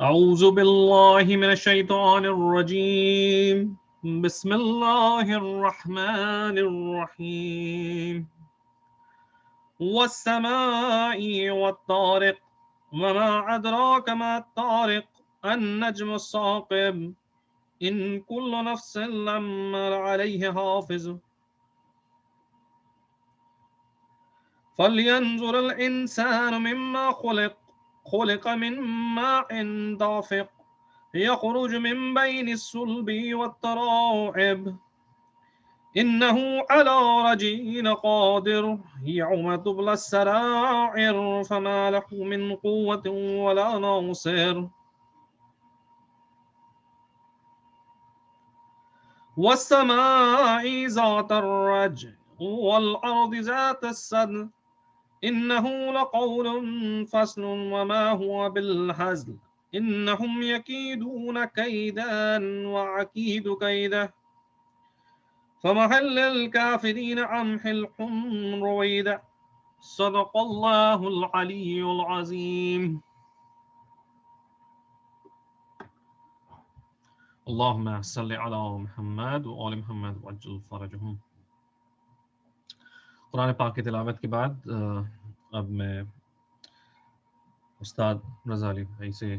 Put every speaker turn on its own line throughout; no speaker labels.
أعوذ بالله من الشيطان الرجيم بسم الله الرحمن الرحيم والسماء والطارق وما أدراك ما الطارق النجم الثاقب إن كل نفس لما عليه حافظ فلينظر الإنسان مما خلق من ماء دافق يخرج من بين الصلب والترائب إنه على رجعه قادر يوم تبلى السرائر فما له من قوة ولا ناصر والسماء ذات الرجع والأرض ذات الصدع إنه لقول فصل وما هو بالهزل إنهم يكيدون كيدا وأكيد كيدا فمهل الكافرين أمهلهم رويدا صدق الله العلي العظيم. اللهم صل على محمد وآل محمد وعجل فرجهم. قرآن پاک کی تلاوت کے بعد اب میں استاد رضا علی بھائی سے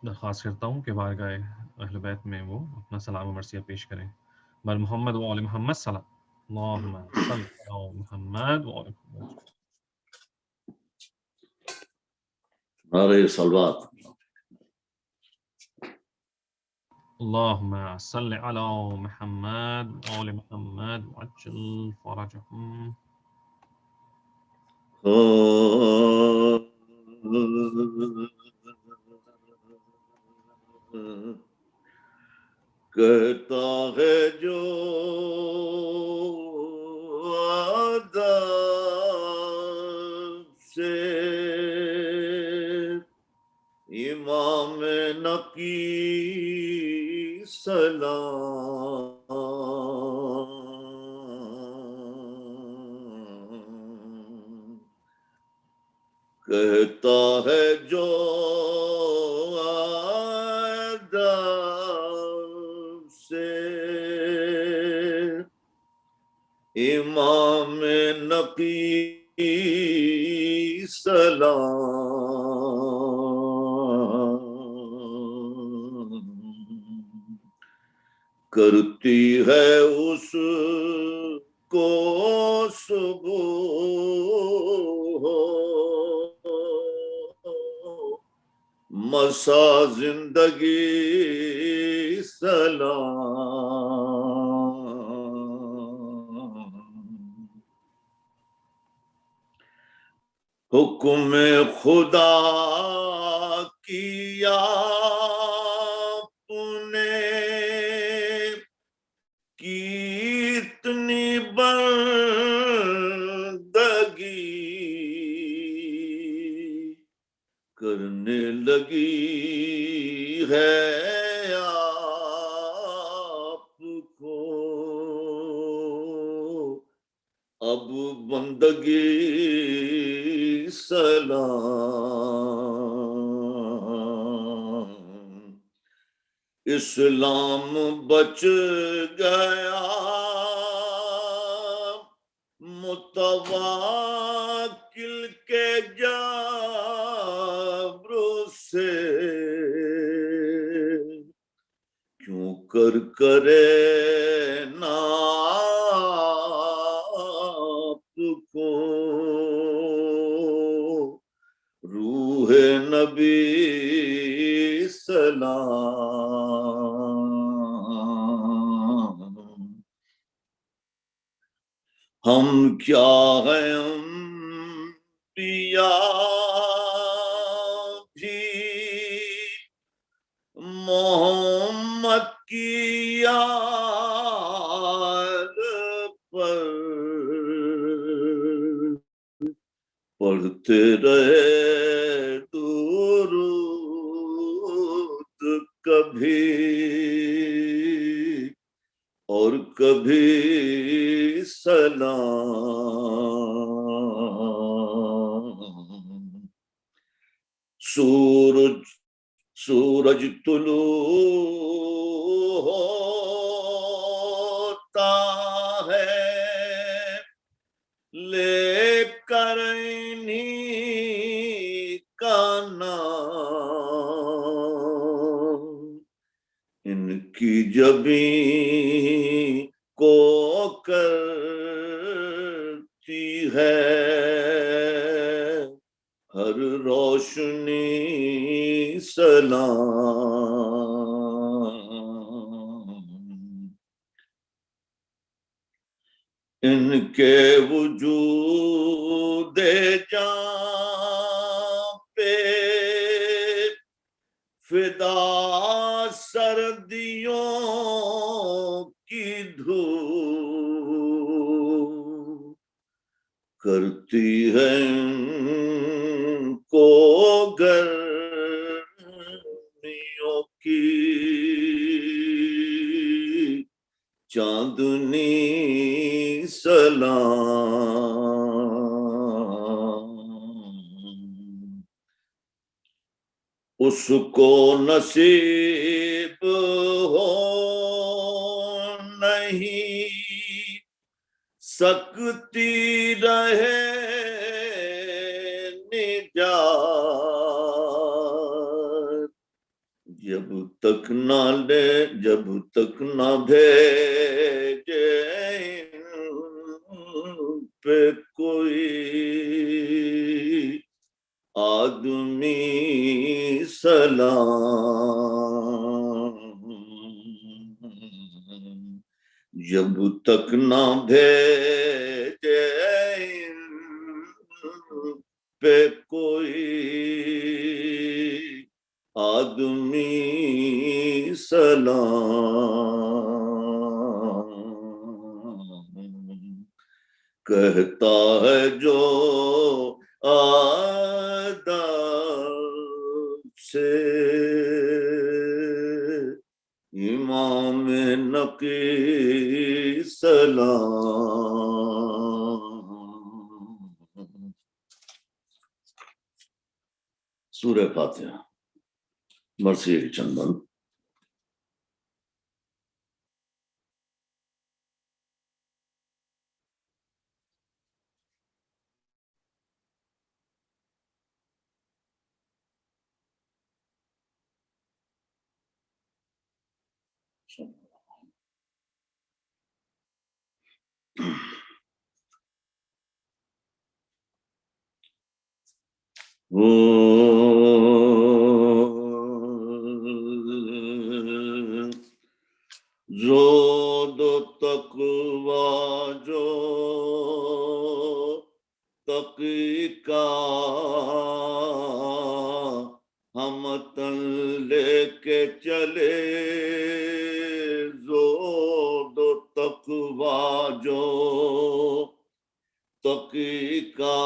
درخواست کرتا ہوں کہ بارگاہ اہل بیت میں وہ اپنا سلام و مرثیہ پیش کریں. بر محمد و آل محمد سلام. اللہم صل علی محمد و آل محمد.
نعرہ صلوات.
اللہم صل علی محمد و آل محمد وعجل فرجهم.
کہتا ہے جو ادب سے امام نقی سلام، کہتا ہے جو ادب سے امام نقی سلام، کرتی ہے اس کو صبح مسا زندگی سلام، حکم خدا کیا نے کتنی بندگی کرنے لگی ہے آپ کو اب بندگی سلام، اسلام بچ گیا متوکل کے جبر سے، کیوں کر کرے ناپ کو روح نبی سلام، ہم کیا ہیں انبیاء بھی محمد کی یاد پر پڑھتے رہے درود کبھی اور کبھی سلام، سورج طلوع ہوتا ہے لے کر انہی کا نام، ان کی جبیں کو کرتی ہے ہر روشنی سلام، ان کے وجود جاں پہ فدا سردیوں کی دھوپ کرتی ہے ان کو گرمیوں کی چاندنی سلام، اس کو نصیب ہو نہیں سکتی رہے نجات، جب تک نہ بھیجے ان پہ کوئی آدمی سلام، جب تک نہ بھیجے ان پہ کوئی آدمی سلام، کہتا ہے جو آداب سے امام نقی سلام۔ سورہ فاتحہ مرسی چندن۔ زود و تقوی جو تقی کا ہمتن لے کے چلے، زود و تقوی جو تقی کا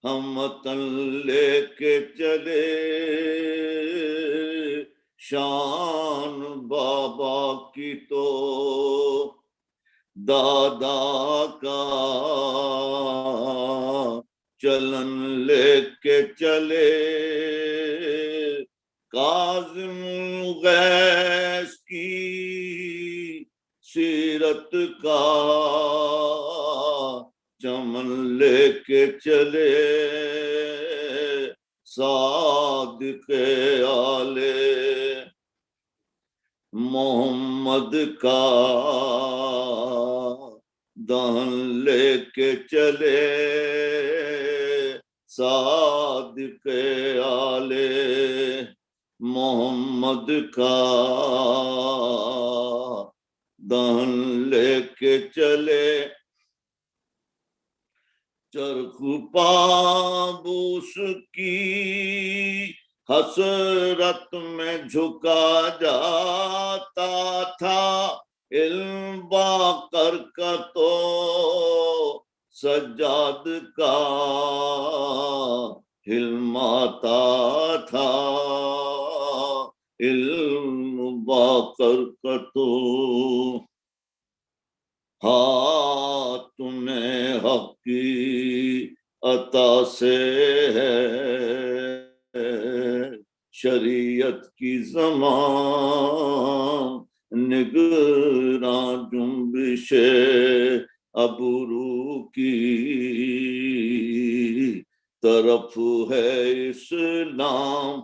ہمتن لے کے چلے، شان بابا کی تو دادا کا چلن لے کے چلے، کاظم الغیث کی سیرت کا چمن لے کے چلے، صادق آل محمد کا دہن لے کے چلے، صادق آل محمد کا دہن لے کے چلے، چرخ پابوس کی حسرت میں جھکا جاتا تھا، علم باقر کا تو سجاد کا علم آتا تھا، علم باقر کا تو ہاتھ میں حق کی عطا سے ہے شریعت کی زمان، نگراں جنبش ابرو کی طرف ہے اسلام،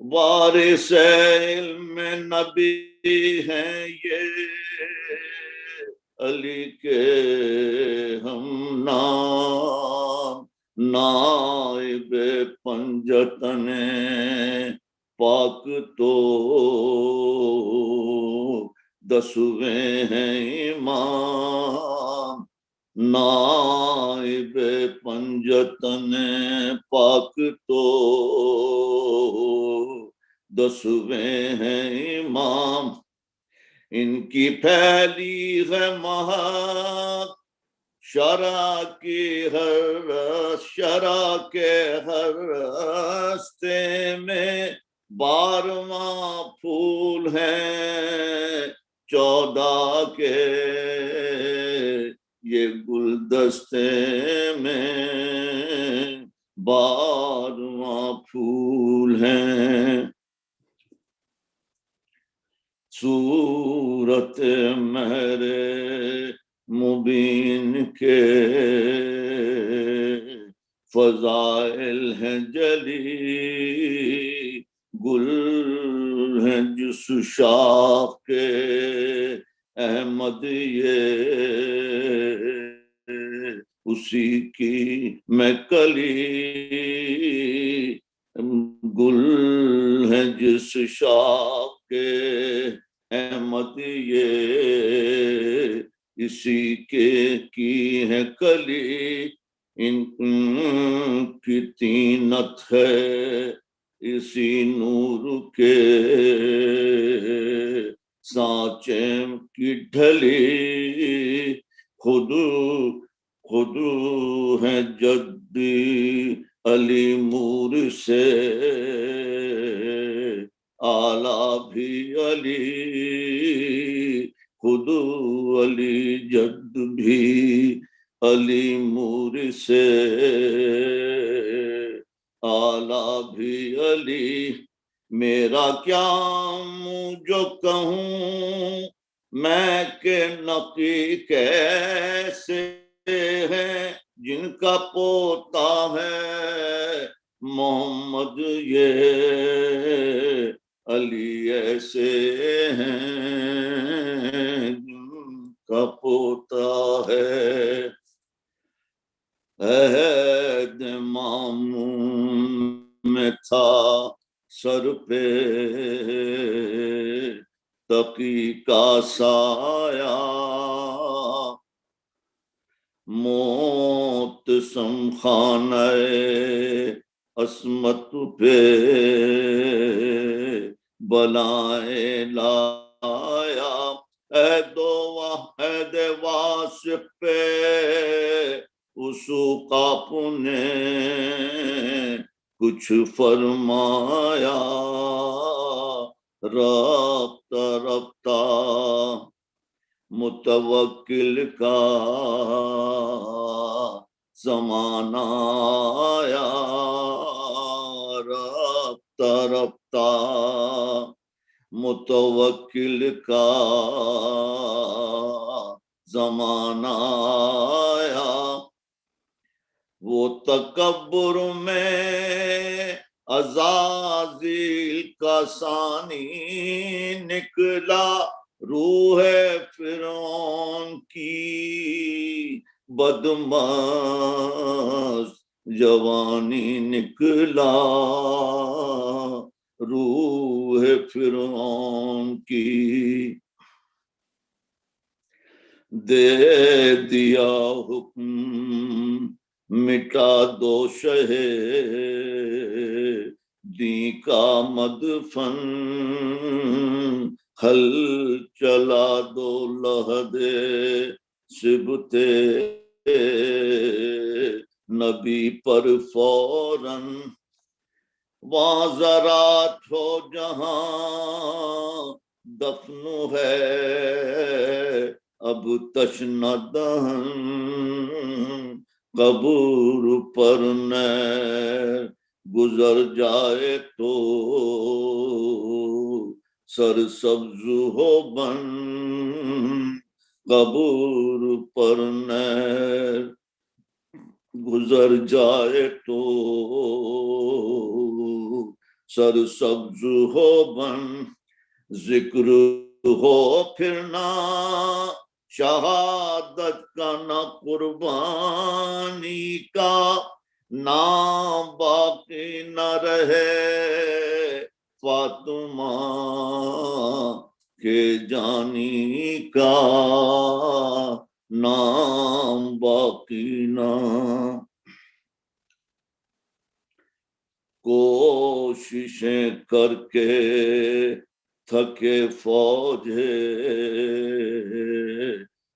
وارث علم نبی ہیں یہ علی کے ہم نام، نائب پنجتن پاک تو دسویں ہیں امام، نائب پنجتن پاک تو دسویں ہیں امام، ان کی پھیلی ہے مہک شرع کی شرع کے ہر راستے میں، 12واں پھول ہیں 14 کے یہ گلدستے میں، 12واں پھول ہیں۔ صورت مہر مبین کے فضائل ہیں جلی، گل ہیں جس شاخ کے احمد یہ اسی کی میں کلی، گل ہے جس شاخ کے احمد یہ اسی کے کی ہے کلی، ان کی تینت ہے اسی نور کے سانچے کی ڈھلی، خود ہے جدی علی مور سے آلہ بھی علی، خود علی جد بھی علی مور سے آلہ بھی علی، میرا کیا منہ جو کہوں میں کہ نقی کیسے ہے، جن کا پوتا ہے محمد یہ علی ایسے ہیں، جن کا پوتا ہے عہد مامون میں تھا سر پہ تقی کا سایہ، موت سمخانہ عصمت پہ بلائیں لایا، عہد و عہد واسق پہ وثوق آپ نے کچھ فرمایا، رفتہ رفتہ متوکل کا زمانہ آیا، رفتہ رفتہ متوکل کا زمانہ آیا، وہ تکبر میں عزازیل کا ثانی نکلا، روح فرعون کی بدمست جوانی نکلا، روح فرعون کی دے دیا حکم مٹا دو شہ دین کا مدفن، حل چلا دو لحد سبتے نبی پر فوراً، وہاں زرات ہو جہاں دفن ہے اب تشنہ دہن، قبر پر نیر گزر جائے تو سرسبز ہو بن قبر پر نیر گزر جائے تو سرسبز ہو بن ذکر ہو پھر نہ شہادت کا نہ قربانی کا نام باقی نہ رہے فاطمہ کے جانی کا نام باقی نہ کوششیں کر کے تھکے فوج ہے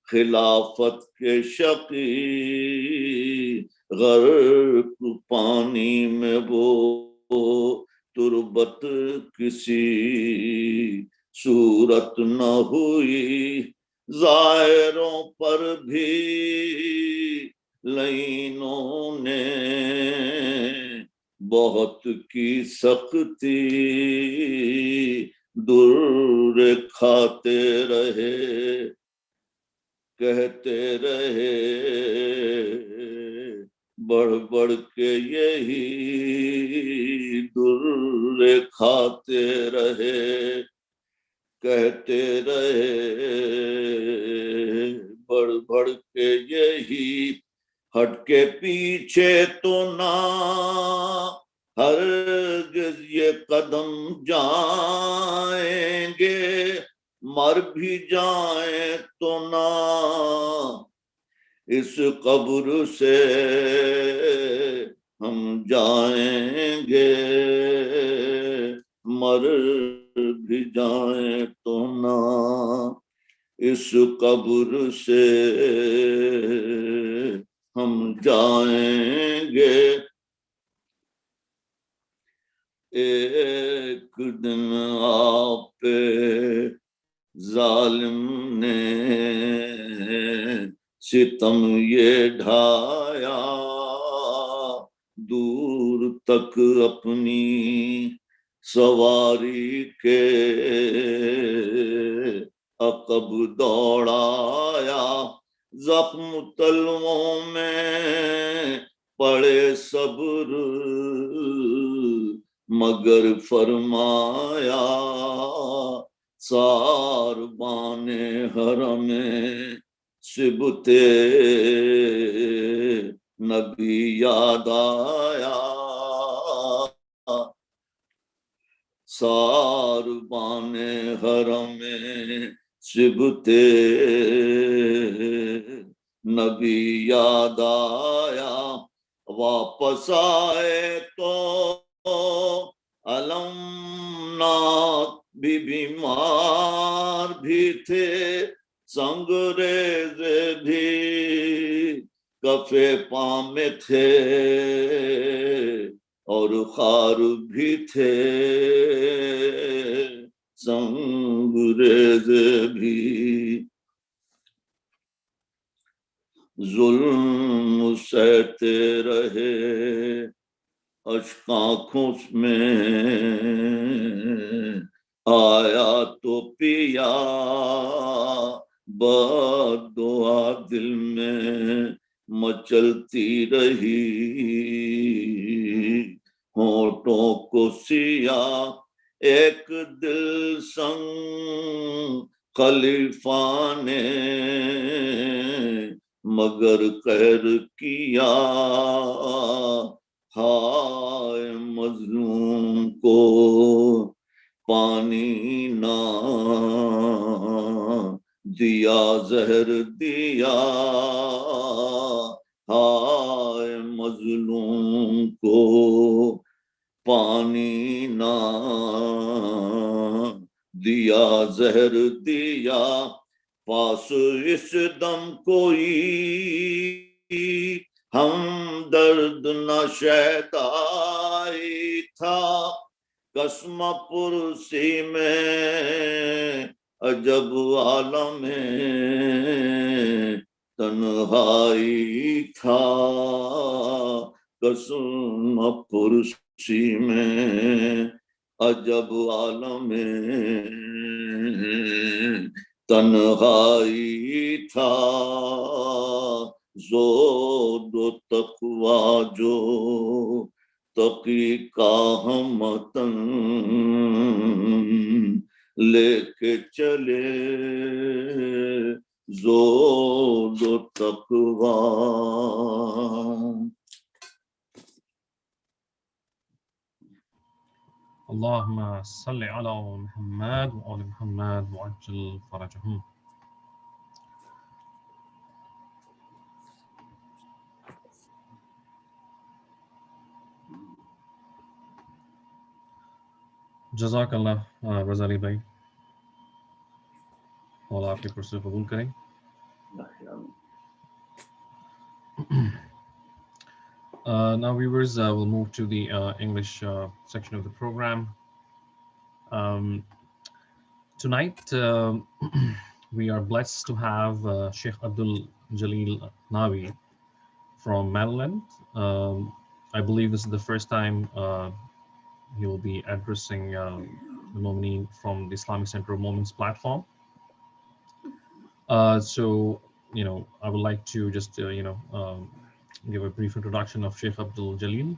خلافت کے شقی غرق پانی میں وہ تربت کسی صورت نہ ہوئی ظاہروں پر بھی لعینوں نے بہت کی سختی در کھاتے رہے کہتے رہے بڑھ بڑھ کے یہی در کھاتے رہے کہتے رہے بڑھ بڑھ کے یہی ہٹ کے پیچھے تو نہ ہرگز یہ قدم جائیں گے مر بھی جائیں تو نہ اس قبر سے ہم جائیں گے مر بھی جائیں تو نہ اس قبر سے ہم جائیں گے ایک دن آپ پہ ظالم نے ستم یہ ڈھایا دور تک اپنی سواری کے عقب دوڑایا زخم تلووں میں پڑے صبر مگر فرمایا ساربان حرم سبتے نبی یاد آیا ساربان حرم سبتے نبی یاد آیا واپس آئے تو علمناک بھی بیمار بھی تھے سنگریز بھی کفے پاں میں تھے اور خار بھی تھے سنگریز بھی ظلم سہتے رہے اشک آنکھوں میں آیا تو پیا بد دعا دل میں مچلتی رہی ہونٹوں کو سیاہ ایک دل سنگ خلیفہ نے مگر قہر کیا ہائے مظلوم کو پانی نہ دیا زہر دیا ہائے مظلوم کو پانی نہ دیا زہر دیا پاس اس دم کوئی ہم درد نہ شیدائی تھا قسم پرسی میں عجب عالم तन्हाई था कसम पुरसी में अजब आलम तन्हाई था ज़ोद तक़वा जो तक़ी का हमतन लेके चले ज़ोद तक़वा
Allahumma salli ala Muhammad wa ali Muhammad wa ajil farajahum. Jazakallah, Razali bhai. Allah aapki purse qabool kare. Now viewers, we'll move to the English section of the program. Tonight we are blessed to have Sheikh Abdul Jaleen Nawi from Maryland. I believe this is the first time he will be addressing the Mu'mineen from the Islamic Center of Moments platform. So, I would like to just, give a brief introduction of Sheikh Abdul Jaleen.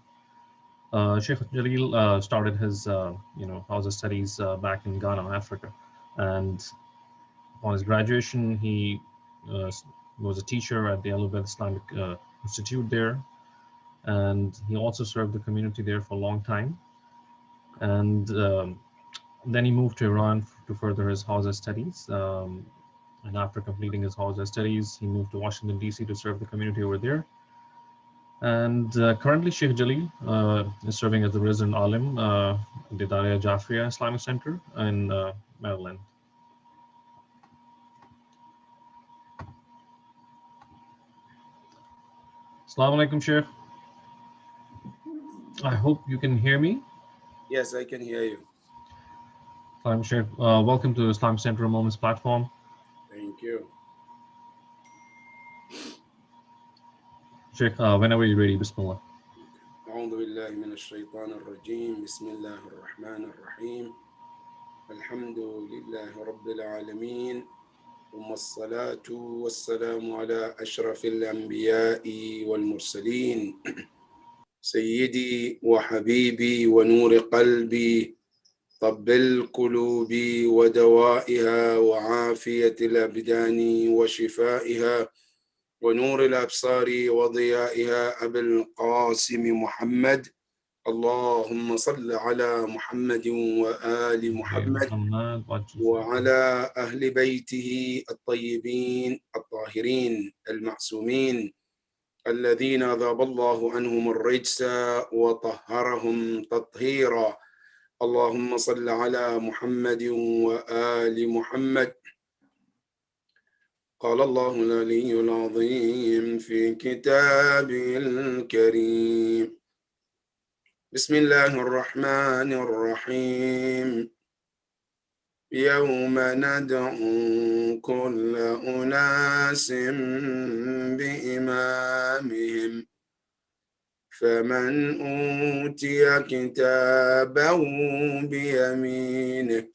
Sheikh Jaleel started his, Hausa studies back in Ghana, Africa. And upon his graduation, he was a teacher at the Al Islamic Institute there. And he also served the community there for a long time. And then he moved to Iran to further his Hausa studies. And after completing his Hausa studies, he moved to Washington, D.C. to serve the community over there. And currently, Sheikh Jaleen is serving as the resident alim at the Daria Jafriya Islamic Center in Maryland. Assalamu alaikum, Sheikh. I hope you can hear me.
Yes, I can hear you.
Assalamu Sheikh. Welcome to the Islamic Center of Moments platform.
Thank you.
Sheikh, whenever you're ready, Bismillah.
أعوذ بالله من الشيطان الرجيم بسم الله الرحمن الرحيم الحمد لله رب العالمين ثم الصلاة والسلام على أشرف الأنبياء والمرسلين سيدي وحبيبي ونور قلبي طب القلوب ودوائها وعافية الأبدان وشفائها ونور الأبصار وضيائها أبي القاسم محمد اللهم صل على محمد وآل محمد وعلى أهل بيته الطيبين الطاهرين المعصومين الذين ذاب الله عنهم الرجس وطهرهم تطهيرا اللهم صل على محمد وآل محمد قال الله العلي العظيم في كتابه الكريم بسم الله الرحمن الرحيم يوم ندعو كل أناس بإمامهم فمن أوتي كتابه بيمينه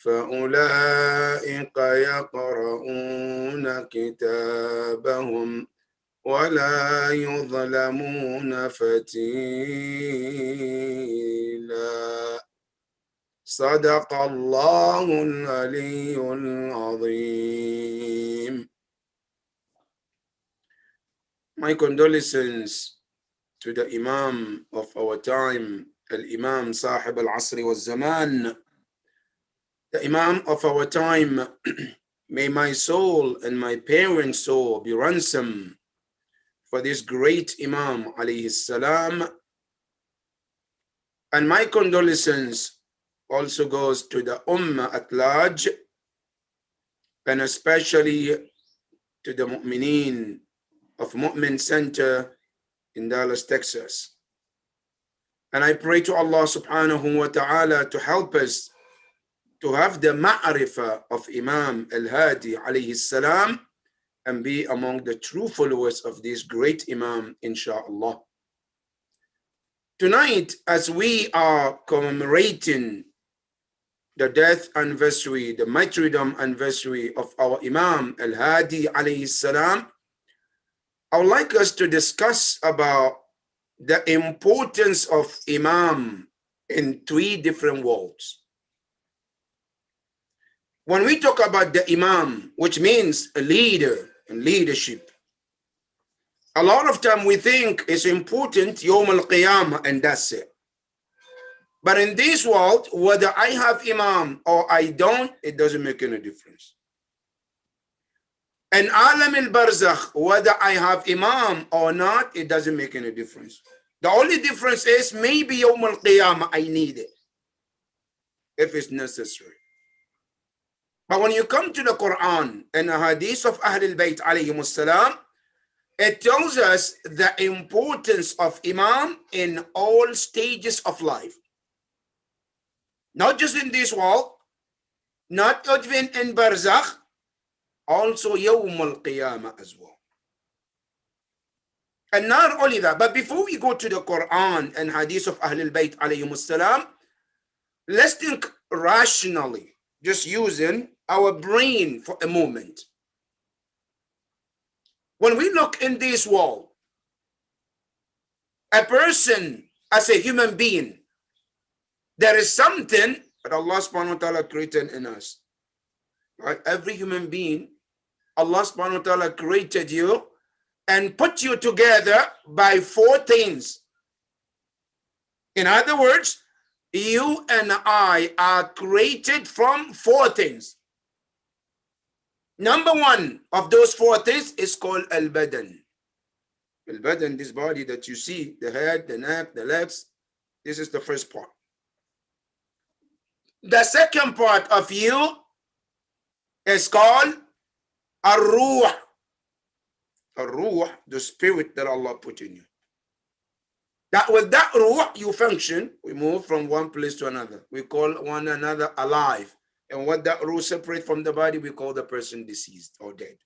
فأولئك يقرؤون كتابهم ولا يظلمون فتيلا صدق الله العلي العظيم. My condolences to the Imam of our time, Al-Imam Sahib Al-Asri Wal-Zaman, the Imam of our time. May my soul and my parents' soul be ransom for this great Imam alayhi salam. And my condolences also goes to the Ummah at large, and especially to the Mu'mineen of Mu'min Center in Dallas, Texas. And I pray to Allah subhanahu wa ta'ala to help us to have the ma'rifah of Imam Al Hadi alayhi salam and be among the true followers of this great Imam, inshallah. Tonight, as we are commemorating the death anniversary, the martyrdom anniversary of our Imam Al Hadi A.S, I would like us to discuss about the importance of Imam in 3 different worlds. When we talk about the Imam, which means a leader and leadership, a lot of time we think it's important Yawm al-Qiyamah and that's it. But in this world, whether I have Imam or I don't, it doesn't make any difference. And Alam al-Barzakh, whether I have Imam or not, it doesn't make any difference. The only difference is maybe Yawm al-Qiyamah I need it, if it's necessary. But when you come to the Quran and the Hadith of Ahlul Bayt alayhimus salam, it tells us the importance of Imam in all stages of life. Not just in this world, not even in Barzakh, also Yawm al-Qiyamah as well. And not only that, but before we go to the Quran and Hadith of Ahlul Bayt alayhimus salam, let's think rationally, just using our brain for a moment. When we look in this world, a person as a human being, there is something that Allah subhanahu wa ta'ala created in us. Right? Every human being, Allah subhanahu wa ta'ala created you and put you together by 4 things. In other words, you and I are created from 4 things. Number 1 of those 4 things is called al-badan. Al-badan, this body that you see, the head, the neck, the legs, this is the first part. The second part of you is called ar-ruh. Ar-ruh, the spirit that Allah put in you. That with that ruh, you function. We move from one place to another. We call one another alive. And what that ruh separate from the body, we call the person deceased or dead.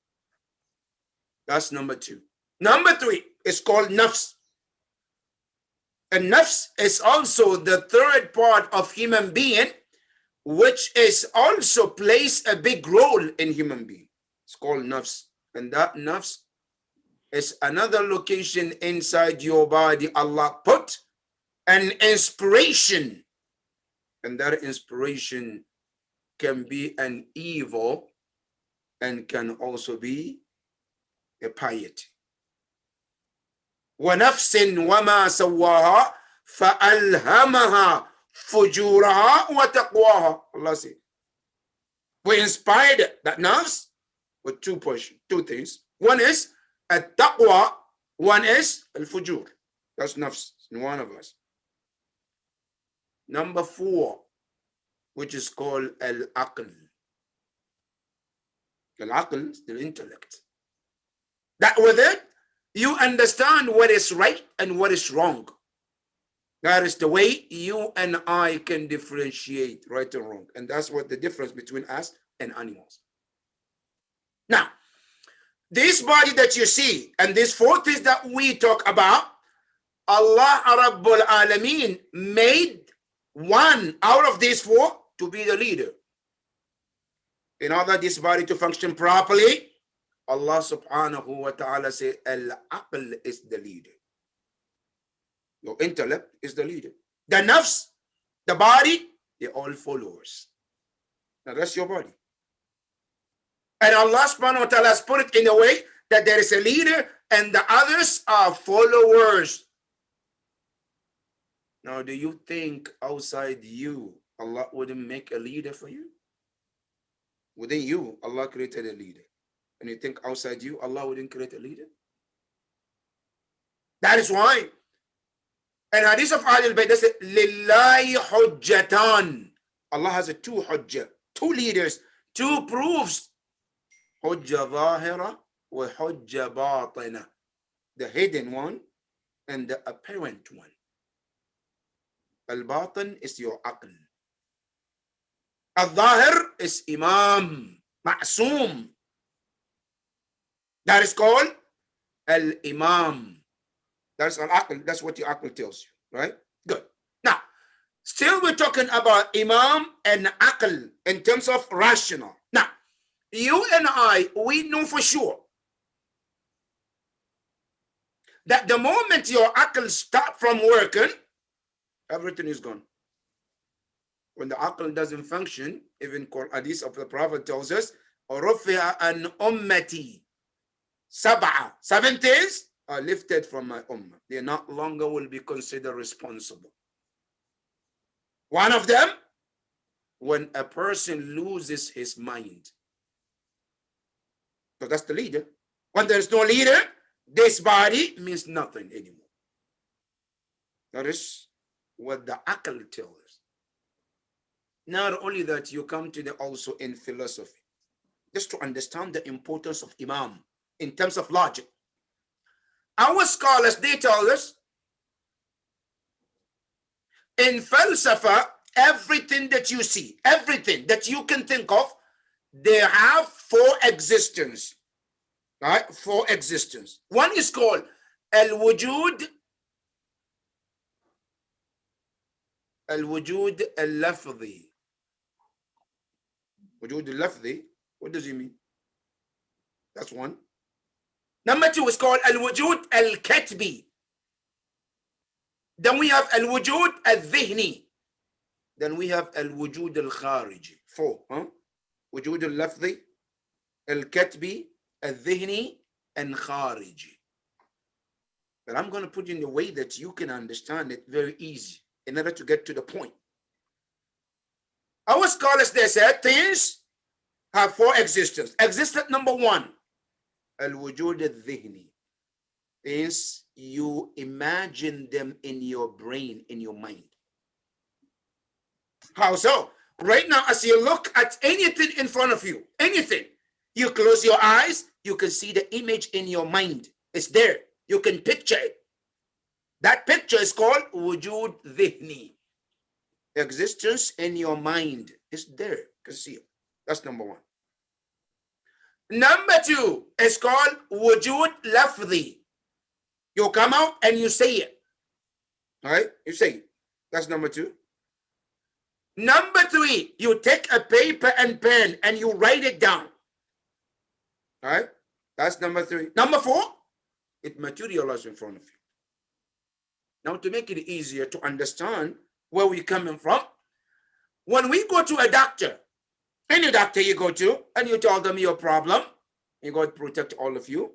That's number 2. Number 3 is called Nafs. And Nafs is also the third part of human being, which is also plays a big role in human being. It's called Nafs. And that Nafs is another location inside your body Allah put an inspiration. And that inspiration can be an evil and can also be a piety. وَنَفْسٍ وَمَا سَوَّاهَا فَأَلْهَمَهَا فُجُورَهَا وَتَقْوَاهَا. Allah said, we inspired that nafs with 2 things. One is at-taqwa, one is al-fujur. That's nafs in one of us. Number 4, which is called al-aql. Al-aql is the intellect. That with it, you understand what is right and what is wrong. That is the way you and I can differentiate right and wrong. And that's what the difference between us and animals. Now, this body that you see and these 4 things that we talk about, Allah Rabbul Alameen made one out of these 4 to be the leader. In order this body to function properly, Allah subhanahu wa ta'ala said, al-aql is the leader. Your intellect is the leader. The nafs, the body, they're all followers. Now that's your body. And Allah subhanahu wa ta'ala has put it in a way that there is a leader and the others are followers. Now, do you think outside you, Allah wouldn't make a leader for you? Within you, Allah created a leader. And you think outside you, Allah wouldn't create a leader? That is why. And Hadith of Ahlul Bayt, they say, Lillahi hujjatan. Allah has 2 hujjah, 2 leaders, 2 proofs. Hujjah zahira wa hujjah batina. The hidden one and the apparent one. Al-batin is your aql. Al-zahir is Imam, Ma'soom. That is called Al-Imam. That's Al-Aql. That's what your Aql tells you, right? Good. Now, still we're talking about Imam and Aql in terms of rational. Now, you and I, we know for sure that the moment your Aql stop from working, everything is gone. When the Aql doesn't function, even Hadith of the Prophet tells us, رُفِعَ an ummati. 7 days are lifted from my ummah. They not longer will be considered responsible. One of them, when a person loses his mind. So that's the leader. When there's no leader, this body means nothing anymore. That is what the Aql tells us. Not only that, you come to the also in philosophy, just to understand the importance of Imam in terms of logic. Our scholars, they tell us, in falsafa, everything that you see, everything that you can think of, they have 4 existence. Right? 4 existence. One is called al-wujud al-lafzi. Wujud al-lafzi, what does it mean? That's one. Number 2 is called al-wujud al-katbi. Then we have al-wujud al-dhihni. Then we have al-wujud al-khariji. 4. Wujud al-lafzi, al-katbi, al-dhihni, and khariji. But I'm going to put it in a way that you can understand it very easy in order to get to the point. Our scholars, they said things have 4 existence. Existence number 1, al-wujud al-dhihni. Things you imagine them in your brain, in your mind. How so? Right now, as you look at anything in front of you, anything, you close your eyes, you can see the image in your mind. It's there. You can picture it. That picture is called wujud dhihni. Existence in your mind is there. You can see it. That's number 1. Number 2 is called wujud lafzi. You come out and you say it. All right? You say it. That's number 2. Number 3, you take a paper and pen and you write it down. All right? That's number 3. Number 4, it materializes in front of you. Now, to make it easier to understand where we're coming from, when we go to a doctor, any doctor you go to, and you tell them your problem, and God protect all of you,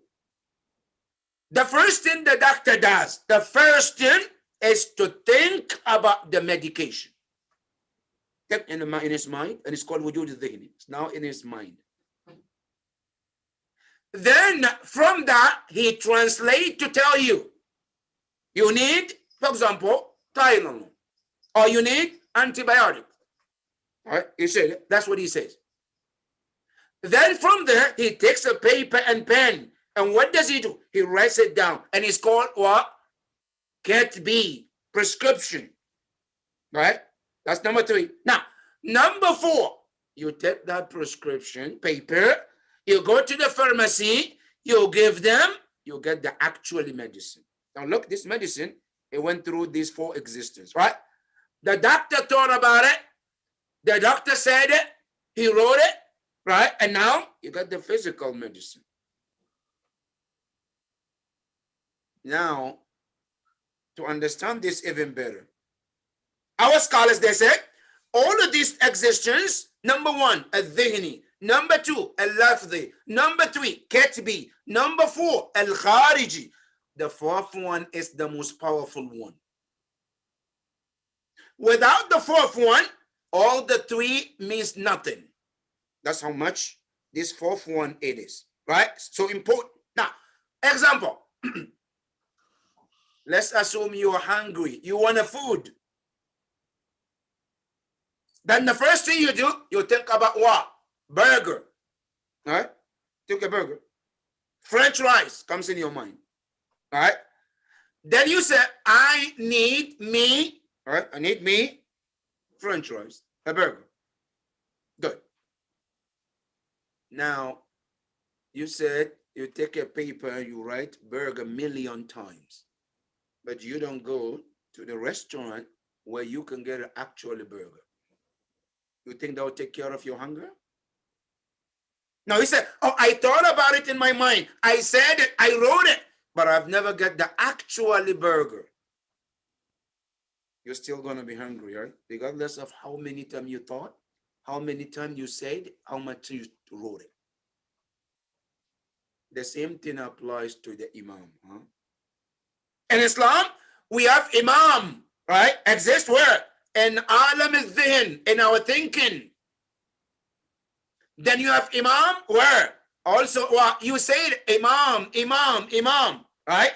the first thing the doctor does, the first thing is to think about the medication. In his mind, and it's called wujud al-dhihni. It's now in his mind. Then from that, he translates to tell you, you need, for example, Tylenol, or you need antibiotic. All right, he said, that's what he says. Then from there, he takes a paper and pen, and what does he do? He writes it down, and it's called what? Cat B, prescription. All right, that's number 3. Now, number 4, you take that prescription paper, you go to the pharmacy, you give them, you get the actual medicine. Now look, this medicine, it went through these 4 existences, right? The doctor thought about it, the doctor said it, he wrote it, right? And now you got the physical medicine. Now, to understand this even better, our scholars, they said, all of these existence, number 1, al-dhihni, number 2, al-lafzi, number 3, katbi, number 4, al-khariji. The 4th one is the most powerful one. Without the 4th one, all the 3 means nothing. That's how much this 4th one it is, right? So important. Now, example. Let's assume you are hungry. You want a food. Then the first thing you do, you think about what? Burger. All right? Think a burger. French rice comes in your mind. All right? Then you say, I need me. All right? I need me French rice. A burger. Good. Now, you said You take a paper, you write burger 1,000,000 times, but you don't go to the restaurant where you can get an actual burger. You think that will take care of your hunger? No, he said, oh, I thought about it in my mind. I said it, I wrote it, but I've never got the actual burger. You're still going to be hungry, right? Regardless of how many times you thought, how many times you said, how much you wrote it. The same thing applies to the Imam. Huh? In Islam, we have Imam, right? Exist where? In Alam al-Dhihin, in our thinking. Then you have Imam where? Also, well, you said Imam, Imam, Imam, right?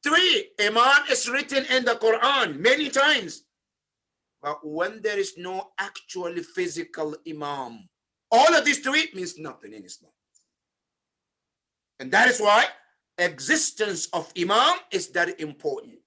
3, Imam is written in the Quran many times. But when there is no actually physical Imam, all of these 3 means nothing in Islam. And that is why existence of Imam is very important.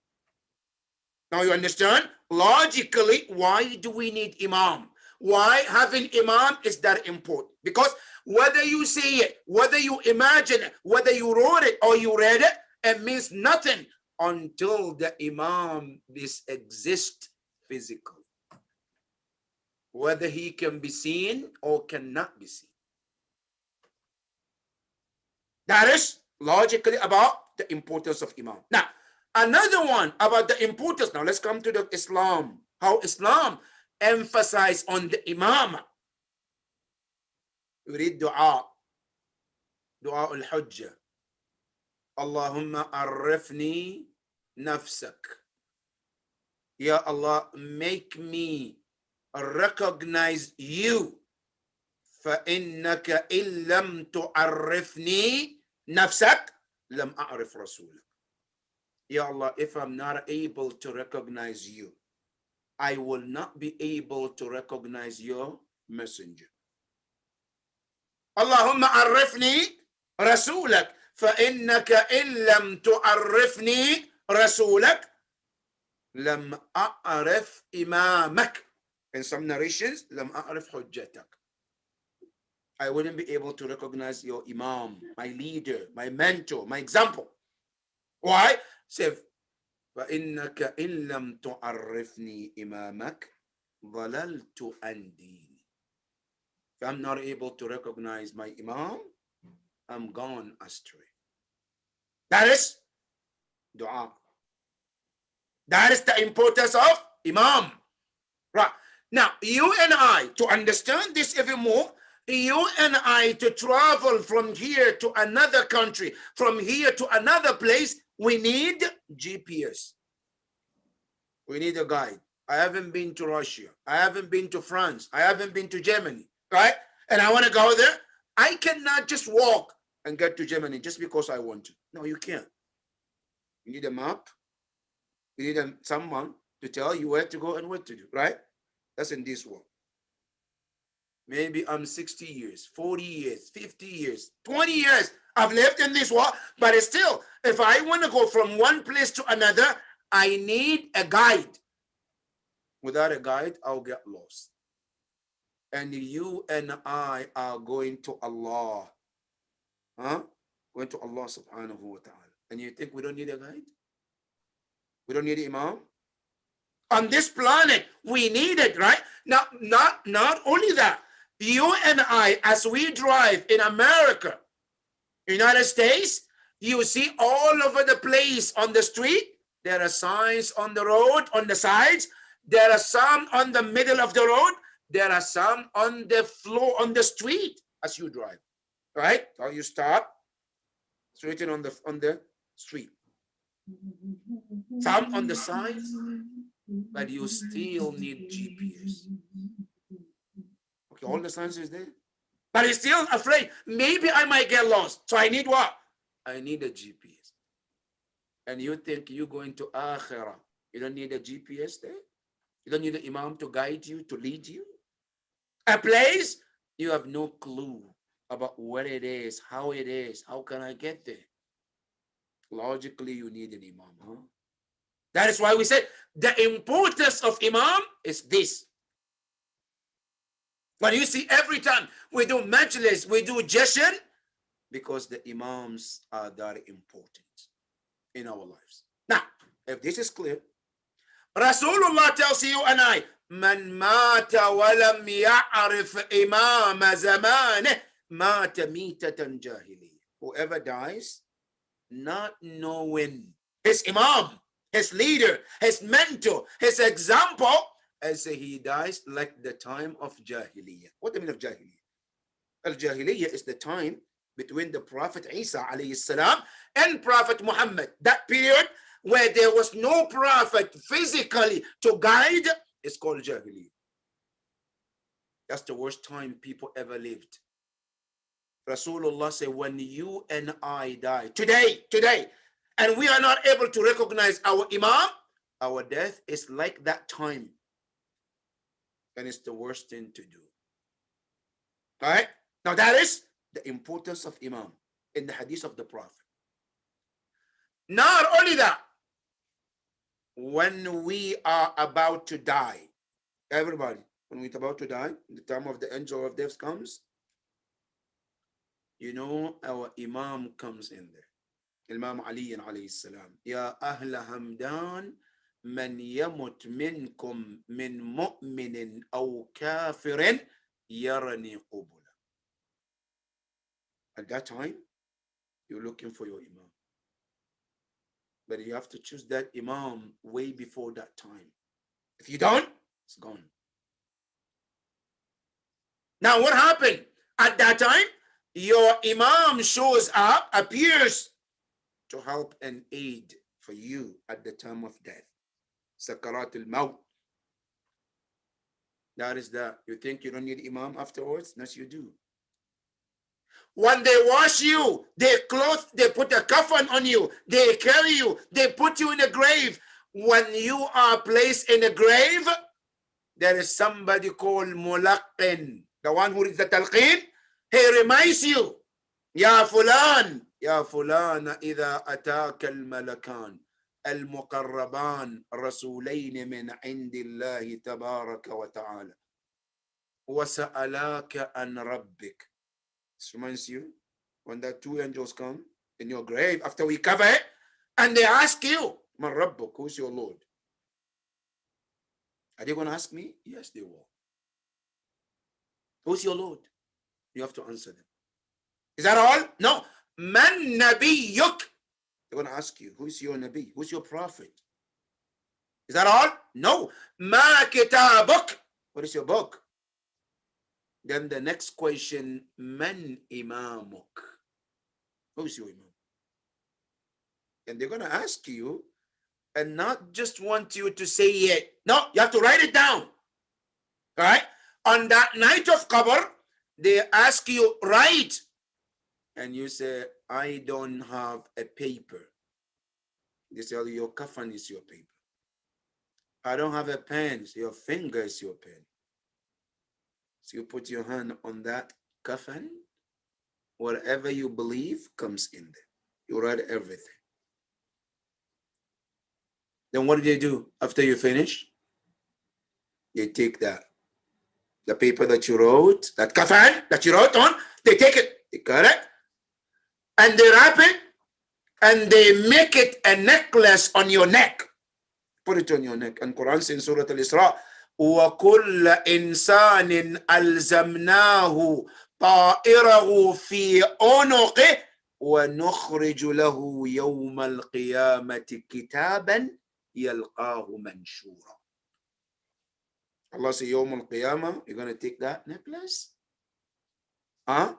Now you understand? Logically, why do we need Imam? Why having Imam is that important? Because whether you say it, whether you imagine it, whether you wrote it or you read it, it means nothing until the Imam exists physically. Whether he can be seen or cannot be seen. That is logically about the importance of Imam. Now, another one about the importance. Now, let's come to the Islam. How Islam emphasize on the Imam. We read dua. Dua al-Hujjah. Allahumma arrafni nafsak. Ya Allah, make me recognize you. فَإِنَّكَ إِن لَمْ تُعَرِّفْنِي نَفْسَكَ لَمْ أَعْرِفْ رَسُولَكَ. Ya Allah, if I'm not able to recognize you, I will not be able to recognize your messenger. Allahumma arrifni rasulak, فَإِنَّكَ إِن لَمْ تُعَرِّفْنِي رَسُولَكَ لَمْ أَعْرِفْ إِمَامَكَ. In some narrations, لَمْ أَعْرِفْ حُجَّتَكَ. I wouldn't be able to recognize your Imam, my leader, my mentor, my example. Why? Say, فَإِنَّكَ إِن لَمْ تُعَرِّفْنِي إِمَامَكَ ضَلَلْتُ عَنْ دِينِي. If I'm not able to recognize my Imam, I'm gone astray. That is dua. That is the importance of Imam. Right. Now, you and I, to understand this even more, you and I to travel from here to another country, from here to another place, we need GPS. We need a guide. I haven't been to Russia. I haven't been to France. I haven't been to Germany, right? And I want to go there. I cannot just walk and get to Germany just because I want to. No, you can't. You need a map. You need someone to tell you where to go and what to do, right? That's in this world. Maybe I'm 60 years, 40 years, 50 years, 20 years. I've lived in this world, but still, if I want to go from one place to another, I need a guide. Without a guide, I'll get lost. And you and I are going to Allah. Huh? Going to Allah subhanahu wa ta'ala. And you think we don't need a guide? We don't need an Imam? On this planet, we need it, right? Now, not only that, you and I, as we drive in America, United States, you see all over the place on the street, there are signs on the road, on the sides. There are some on the middle of the road. There are some on the floor, on the street as you drive, right? So you stop, it's written on the street. Some on the sides, but you still need GPS. Okay, all the signs is there, but he's still afraid. Maybe I might get lost. So I need what? I need a GPS. And you think you're going to Akhirah. You don't need a GPS there? You don't need an Imam to guide you, to lead you? A place you have no clue about what it is, how can I get there? Logically, you need an Imam, huh? That is why we said the importance of Imam is this. When you see every time we do Majlis, we do Jaleen, because the Imams are very important in our lives. Now, if this is clear, Rasulullah tells you and I, Man mata walam ya'arif imam zamaneh mata mitatan jahili. Whoever dies not knowing his Imam, his leader, his mentor, his example, as he dies like the time of Jahiliyyah. What do you mean of Jahiliyyah? Al-Jahiliyyah is the time between the Prophet Isa alayhi salam and Prophet Muhammad. That period where there was no prophet physically to guide is called Jahiliyyah. That's the worst time people ever lived. Rasulullah said, when you and I die, today, and we are not able to recognize our Imam, our death is like that time. And it's the worst thing to do. All right? Now that is the importance of Imam in the hadith of the Prophet. Not only that, when we are about to die, everybody, when we're about to die, the time of the angel of death comes, you know, our Imam comes in there. Imam Ali alayhi salam. Ya ahla hamdan man yamut minkum min mu'minin aw kafirin yarani qubula. At that time, you're looking for your Imam. But you have to choose that Imam way before that time. If you don't, it's gone. Now, what happened? At that time, your Imam shows up, appears to help and aid for you at the time of death. Sakarat al-Maut. That is that. You think you don't need Imam afterwards? Yes, you do. When they wash you, they clothe, they put a coffin on you, they carry you, they put you in a grave. When you are placed in a grave, there is somebody called Mulaqqin, the one who reads the talqeen. He reminds you, Ya Fulan, إذا أتاك الملكان المقربان رسولين من عند الله تبارك وتعالى وسألاك عن ربك. This reminds you when the two angels come in your grave after we cover it, and they ask you, Man Rabbuk, who's your Lord? Are they going to ask me? Yes, they will. Who's your Lord? You have to answer them. Is that all? No. Man Nabiyyuk. They're going to ask you, who's your Nabi? Who's your prophet? Is that all? No. Ma kitabuk. What is your book? Then the next question, Man Imamuk. Who's your Imam? And they're going to ask you and not just want you to say it. No, you have to write it down. All right? On that night of Qabr, they ask you, write. And you say, I don't have a paper. They say, your coffin is your paper. I don't have a pen. So your finger is your pen. So you put your hand on that coffin. Whatever you believe comes in there. You write everything. Then what do they do after you finish? They take that. The paper that you wrote, that coffin that you wrote on, they take it, they cut it, and they wrap it, and they make it a necklace on your neck. Put it on your neck. And Quran says in Surah Al-Isra, وَكُلَّ إِنسَانٍ أَلْزَمْنَاهُ طَائِرَهُ فِي عُنُقِهِ وَنُخْرِجُ لَهُ يَوْمَ الْقِيَامَةِ كِتَابًا يَلْقَاهُ مَنْشُورًا. Allah says, Yawm al-Qiyamah, you're going to take that necklace? And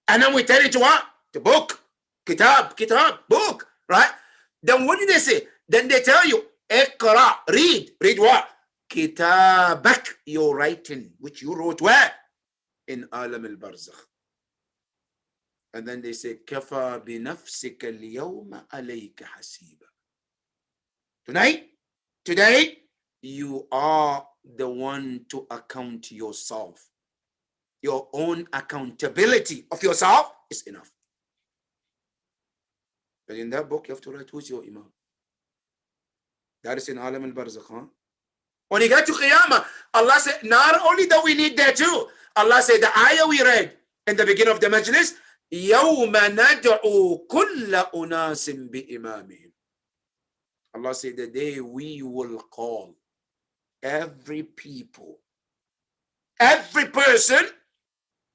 then we tell you to what? The book. Kitab, book. Right? Then what do they say? Then they tell you, Iqra, read. Read what? Kitabak, your writing, which you wrote where? In Alam al-Barzakh. And then they say, Kafa bi nafsika al-yawma alayka hasiba. Today, you are the one to account yourself. Your own accountability of yourself is enough. But in that book, you have to write who's your Imam. That is in Alam al-Barzakh. Huh? When you get to Qiyamah, Allah said, not only that we need that too. Allah said, the ayah we read in the beginning of the Majlis, يَوْمَ نَدْعُو كُلَّ أُنَاسٍ بِإِمَامِهِمْ. Allah said, the day we will call every people, every person.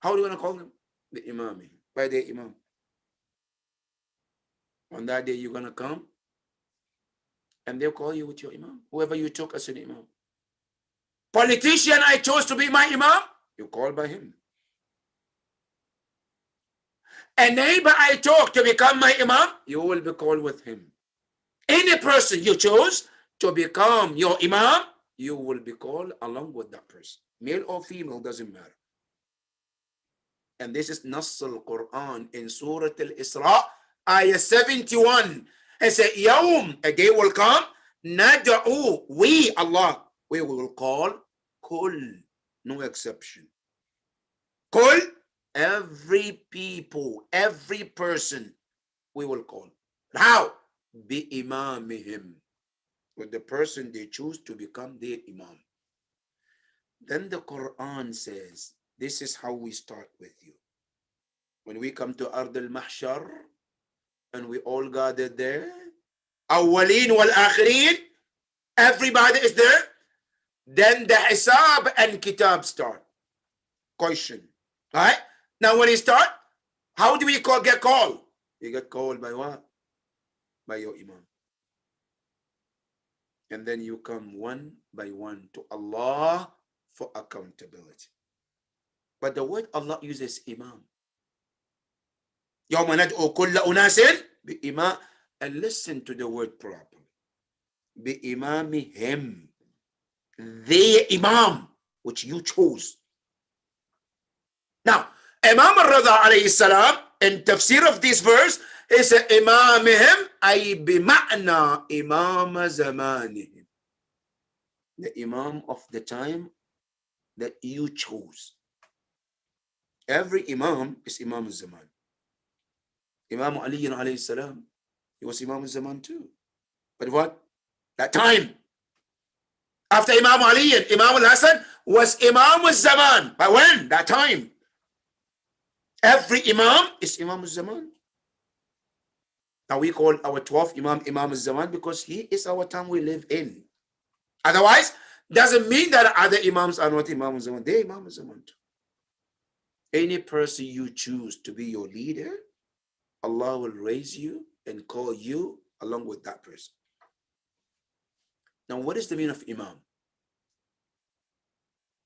How are you going to call them? The Imam, by the Imam. On that day, you're going to come and they'll call you with your Imam, whoever you took as an Imam. Politician I chose to be my Imam, you call by him. A neighbor I took to become my Imam, you will be called with him. Any person you chose to become your Imam, you will be called along with that person. Male or female, doesn't matter. And this is Nafs al-Quran in Surah Al-Isra, Ayah 71. It says, Yawm, a day will come, Nada'u, we, Allah, we will call, Kul, no exception. Kul, every people, every person, we will call. How? Bi imamihim, with the person they choose to become their Imam. Then the Quran says, this is how we start with you. When we come to Ard al-Mahshar, and we all gathered there, Awwaleen wal Akhirin, everybody is there, then the Hisab and Kitab start. Question. All right? Now when you start, how do we get called? You get called by what? By your Imam. And then you come one by one to Allah for accountability. But the word Allah uses Imam. يَوْمَ نَدْعُو كُلَّ أُنَاسٍ بِإِمَامٍ. And listen to the word properly. بِإِمَامِهِمْ. Their Imam, which you chose. Now, Imam Al Hadi alayhi salam, in tafsir of this verse, he said, Imamihim, ay bima'na Imam Zamanihim. The Imam of the time that you chose. Every Imam is Imam Zaman. Imam Ali alayhi salam, he was Imam Zaman too. But what? That time. After Imam Ali and Imam Al Hasan was Imam Zaman. But when? That time. Every Imam is Imam Zaman. Now we call our 12th Imam Imam Zaman because he is our time we live in. Otherwise, doesn't mean that other Imams are not Imam Zaman. They're Imam Zaman too. Any person you choose to be your leader, Allah will raise you and call you along with that person. Now, what is the meaning of Imam?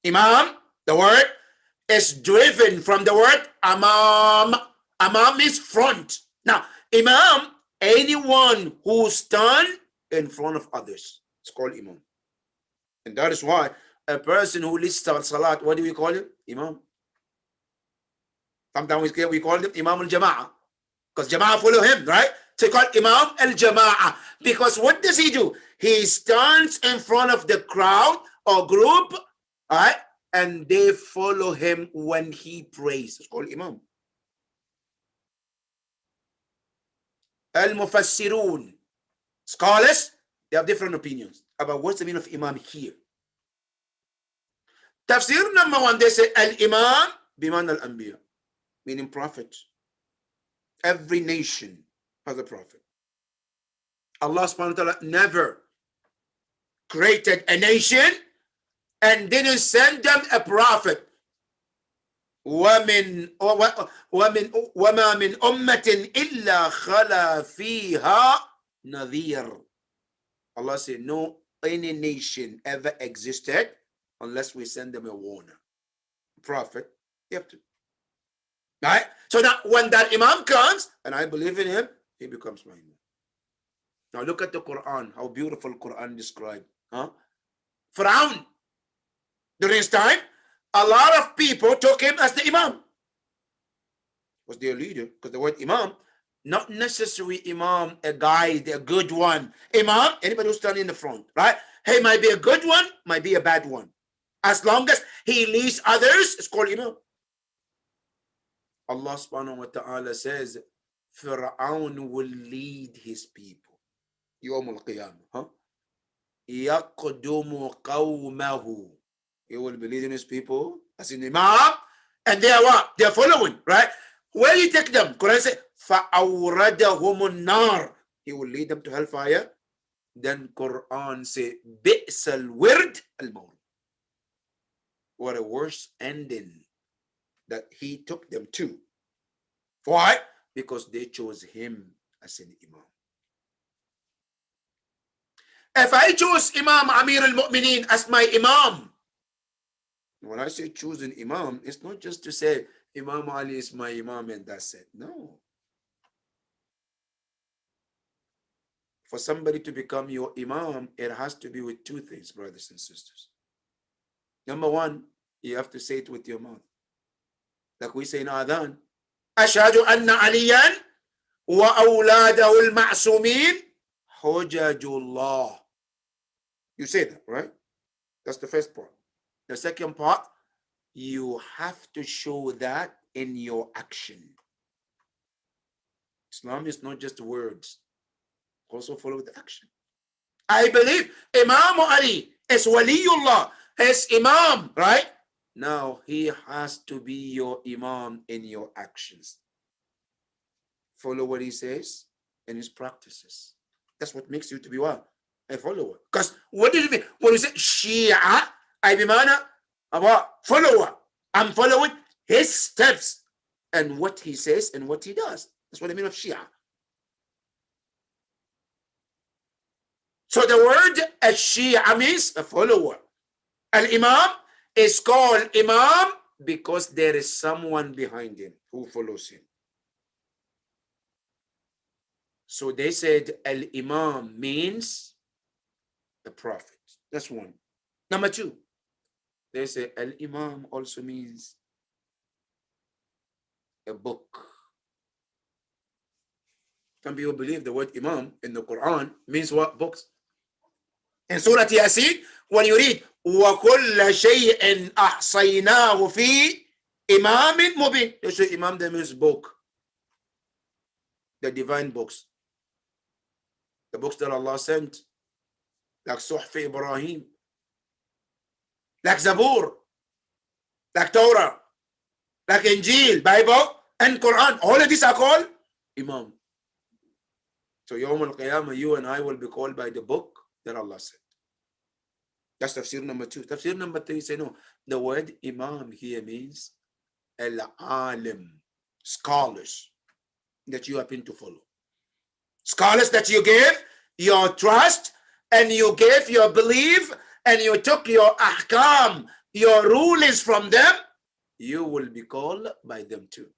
Imam, the word, is driven from the word Amam. Amam means front. Now, Imam, anyone who stands in front of others, it's called Imam. And that is why a person who leads Salat, what do we call him? Imam. Sometimes we call him Imam al-Jama'ah, because Jama'ah follow him, right? So he called Imam al-Jama'ah, because what does he do? He stands in front of the crowd or group, all right, and they follow him when he prays. It's called Imam. Al-Mufassirun, scholars, they have different opinions about what's the meaning of Imam here. Tafsir number one, they say Al-Imam biman al-Anbiya, meaning prophet. Every nation has a prophet. Allah subhanahu wa ta'ala never created a nation and didn't send them a prophet. وَمَا مِنْ أُمَّةٍ إِلَّا خَلَى فِيهَا نَذِيرٌ. Allah said, no any nation ever existed unless we send them a warner. Prophet, you have to. Right? So now when that Imam comes, and I believe in him, he becomes my Imam. Now look at the Quran, how beautiful Quran described. Fir'aun, during his time, a lot of people took him as the Imam. Was their leader, because the word Imam, not necessarily Imam, a guide, a good one. Imam, anybody who's standing in the front, right? He might be a good one, might be a bad one. As long as he leads others, it's called Imam. Allah subhanahu wa ta'ala says, Fir'aun will lead his people. Yawm al-Qiyamah. Yaqdumu qawmahu. He will be leading his people as an Imam. And they are what? They are following, right? Where you take them? Quran says, فَأَوْرَدَهُمُ النَّارِ. He will lead them to hellfire. Then Quran say, بِئْسَ الْوِرْدِ الْمَوْرِدِ. What a worse ending that he took them to. Why? Because they chose him as an imam. If I choose Imam Amir al-Mu'mineen as my imam, when I say choose an imam, it's not just to say Imam Ali is my imam and that's it. No. For somebody to become your imam, it has to be with two things, brothers and sisters. Number one, you have to say it with your mouth. Like we say in Adhan, Ashhadu anna aliyan wa awladahu al-ma'sumin hujajullah. You say that, right? That's the first part. The second part, you have to show that in your action. Islam is not just words. Also follow with action. I believe Imam Ali is Waliullah, his Imam, right? Now he has to be your Imam in your actions. Follow what he says and his practices. That's what makes you to be what? A follower. Because what did it mean? When you say Shia, I be a follower. I'm following his steps and what he says and what he does. That's what I mean of Shia. So the word Shia means a follower. Al-Imam is called Imam because there is someone behind him who follows him. So they said Al-Imam means the prophet. That's one. Number two, they say Al-Imam also means a book. Some people believe the word Imam in the Quran means what? Books. In Surah Yasin, when you read وَكُلَّ شَيْءٍ أَحْصَيْنَاهُ فِي إِمَامٍ مُبِينٍ, they say Imam that means book. The divine books. The books that Allah sent. Like Suhf Ibrahim. Like Zabur. Like Torah. Like Injil, Bible, and Quran. All of these are called Imam. So Yawm al-Qiyamah, you and I will be called by the book that Allah sent. That's tafsir number two. Tafsir number three say no. The word Imam here means al-alim, scholars that you happen to follow. Scholars that you gave your trust and you gave your belief and you took your ahkam, your rulings from them, you will be called by them too.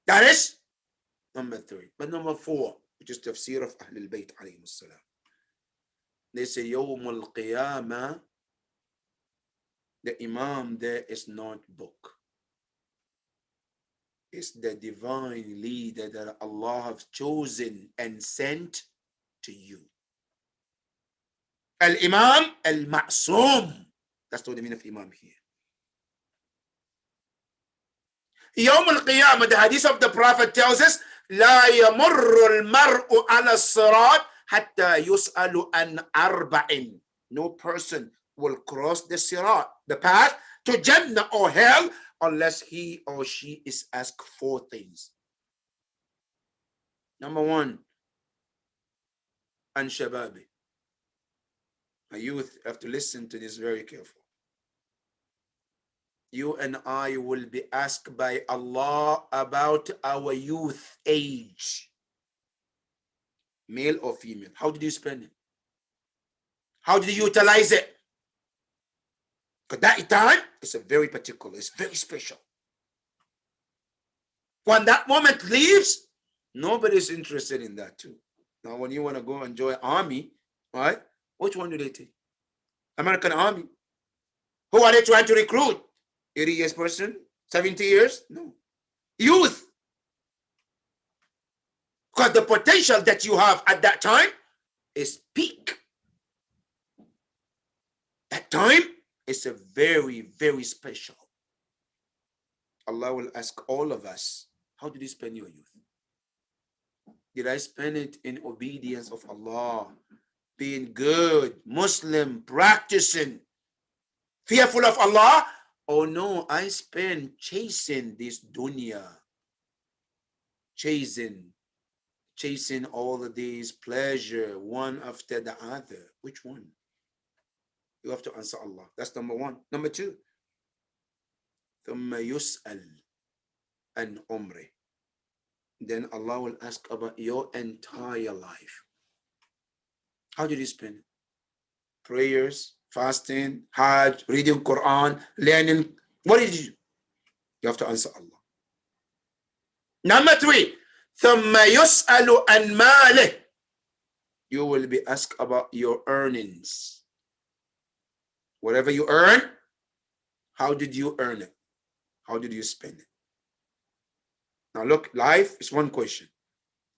That is number three. But number four, which is tafsir of Ahlul Bayt alayhim as-salam. They say Yawm al-Qiyamah, the Imam there is not book. It's the divine leader that Allah has chosen and sent to you. Al-Imam al-Ma'sum. That's what the meaning of Imam here. Yawm al-Qiyamah, the hadith of the Prophet tells us, لا يمر المرء على الصراط حتى يسأل عن أربع. No person will cross the sirat, the path to Jannah or hell, unless he or she is asked four things. Number one, an shababi. A youth have to listen to this very careful. You and I will be asked by Allah about our youth age. Male or female. How did you spend it? How did you utilize it? Because that time is a very particular, it's very special. When that moment leaves, nobody's interested in that too. Now, when you want to go enjoy army, right? Which one do they take? American Army. Who are they trying to recruit? 80 years person? 70 years? No. Youth. Because the potential that you have at that time is peak. That time is a very, very special. Allah will ask all of us, how did you spend your youth? Did I spend it in obedience of Allah, being good, Muslim, practicing, fearful of Allah, Oh no, I spend chasing this dunya, chasing all of these pleasure one after the other. Which one? You have to answer Allah. That's number one. Number two, ثم يسأل عن عمره. Then Allah will ask about your entire life. How did you spend it? Prayers, fasting, Hajj, reading Quran, learning. What did you do? You have to answer Allah. Number three, ثم يسأل عن ماله. You will be asked about your earnings. Whatever you earn, how did you earn it? How did you spend it? Now look, life is one question.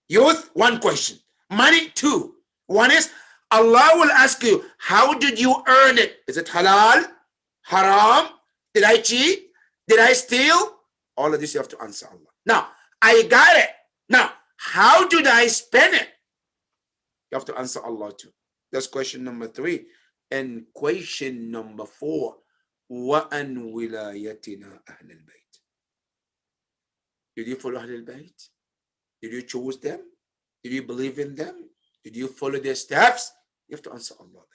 Youth, one question. Money, two. One is, Allah will ask you, how did you earn it? Is it halal? Haram? Did I cheat? Did I steal? All of this you have to answer Allah. Now, I got it. Now, how did I spend it? You have to answer Allah too. That's question number three. And question number four, وَأَنْ وِلَايَتِنَا أَهْلَ الْبَيْتِ. Did you follow Ahlul Bayt? Did you choose them? Did you believe in them? Did you follow their steps? You have to answer Allah.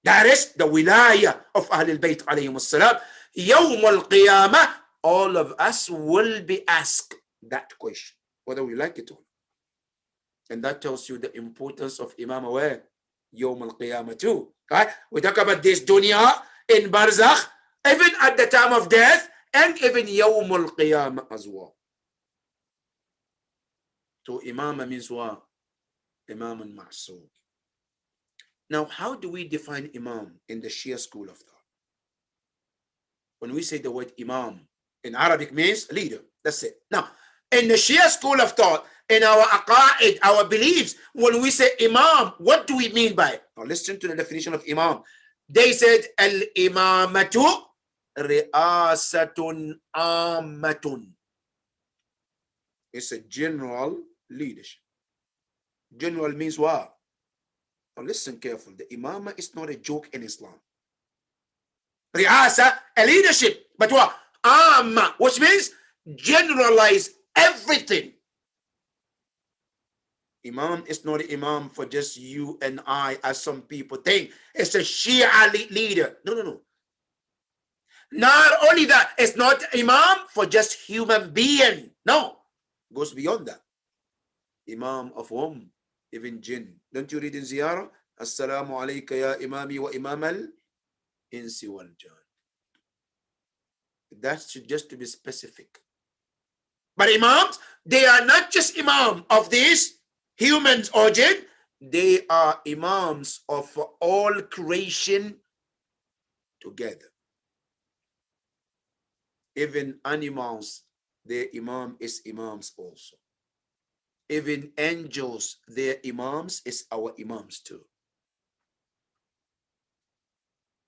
That is the wilayah of Ahlul Bayt alayhim salam. Yawm al-Qiyamah, all of us will be asked that question, whether we like it or not. And that tells you the importance of Imam aware. Yawm al-Qiyamah too. Right? We talk about this dunya in Barzakh, even at the time of death, and even Yawm al-Qiyamah as well. So Imam means what? Imam al-Ma'soom. Now, how do we define Imam in the Shia school of thought? When we say the word Imam, in Arabic means leader. That's it. Now, in the Shia school of thought, in our aqa'id, our beliefs, when we say Imam, what do we mean by it? Now, listen to the definition of Imam. They said, Al-Imamatu ri'asatun ammatun. It's a general leadership. General means what? Now, listen carefully. The Imam is not a joke in Islam. Ri'asa, a leadership. But what? Amma, which means generalize everything. Imam is not an Imam for just you and I, as some people think. It's a Shia leader. No. Not only that, it's not Imam for just human being. No. It goes beyond that. Imam of whom? Even jinn. Don't you read in Ziyarah? Assalamu alayka ya imami wa imam al-insi wal jan. That's just to be specific. But Imams, they are not just Imam of these humans or jinn. They are Imams of all creation together. Even animals, their Imam is Imams also. Even angels, their Imams is our Imams too.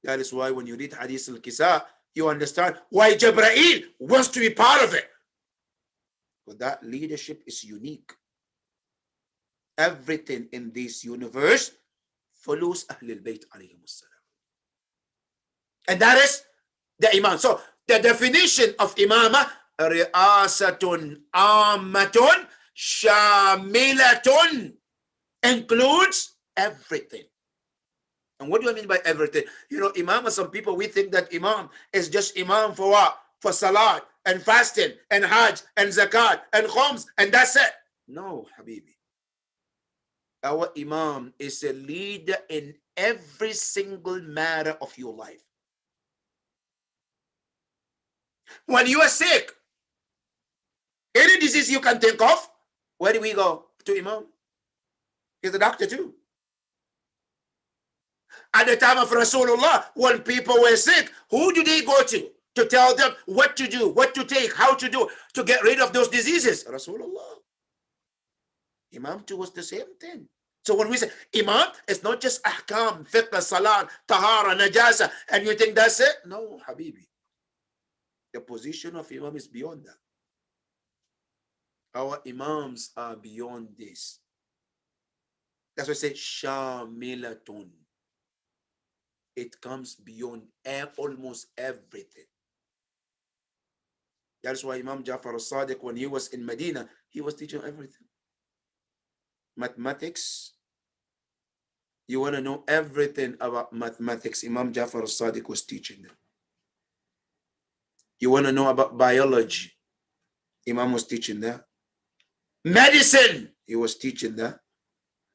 That is why when you read Hadith al-Kisa, you understand why Jibreel wants to be part of it. But that leadership is unique. Everything in this universe follows Ahlul Bayt alayhim salam. And that is the Imam. So the definition of Imamah, ri'asatun ammatun shamilatun, includes everything. And what do I mean by everything? You know, Imam, some people, we think that Imam is just Imam for what? For Salat and fasting and Hajj and Zakat and Khums and that's it. No, Habibi. Our Imam is a leader in every single matter of your life. When you are sick, any disease you can think of, where do we go? To Imam. He's the doctor too. At the time of Rasulullah, when people were sick, who do they go to tell them what to do, what to take, how to do, to get rid of those diseases? Rasulullah. Imam too was the same thing. So when we say Imam, it's not just ahkam, fiqh, salat, tahara, najasa, and you think that's it? No, Habibi. The position of Imam is beyond that. Our Imams are beyond this. That's why I say Shamilatun. it comes beyond almost everything. That's why Imam Jafar al-Sadiq, when he was in Medina, he was teaching everything. Mathematics, you want to know everything about mathematics, Imam Jafar al-Sadiq was teaching them. You want to know about biology, Imam was teaching that. Medicine, he was teaching that.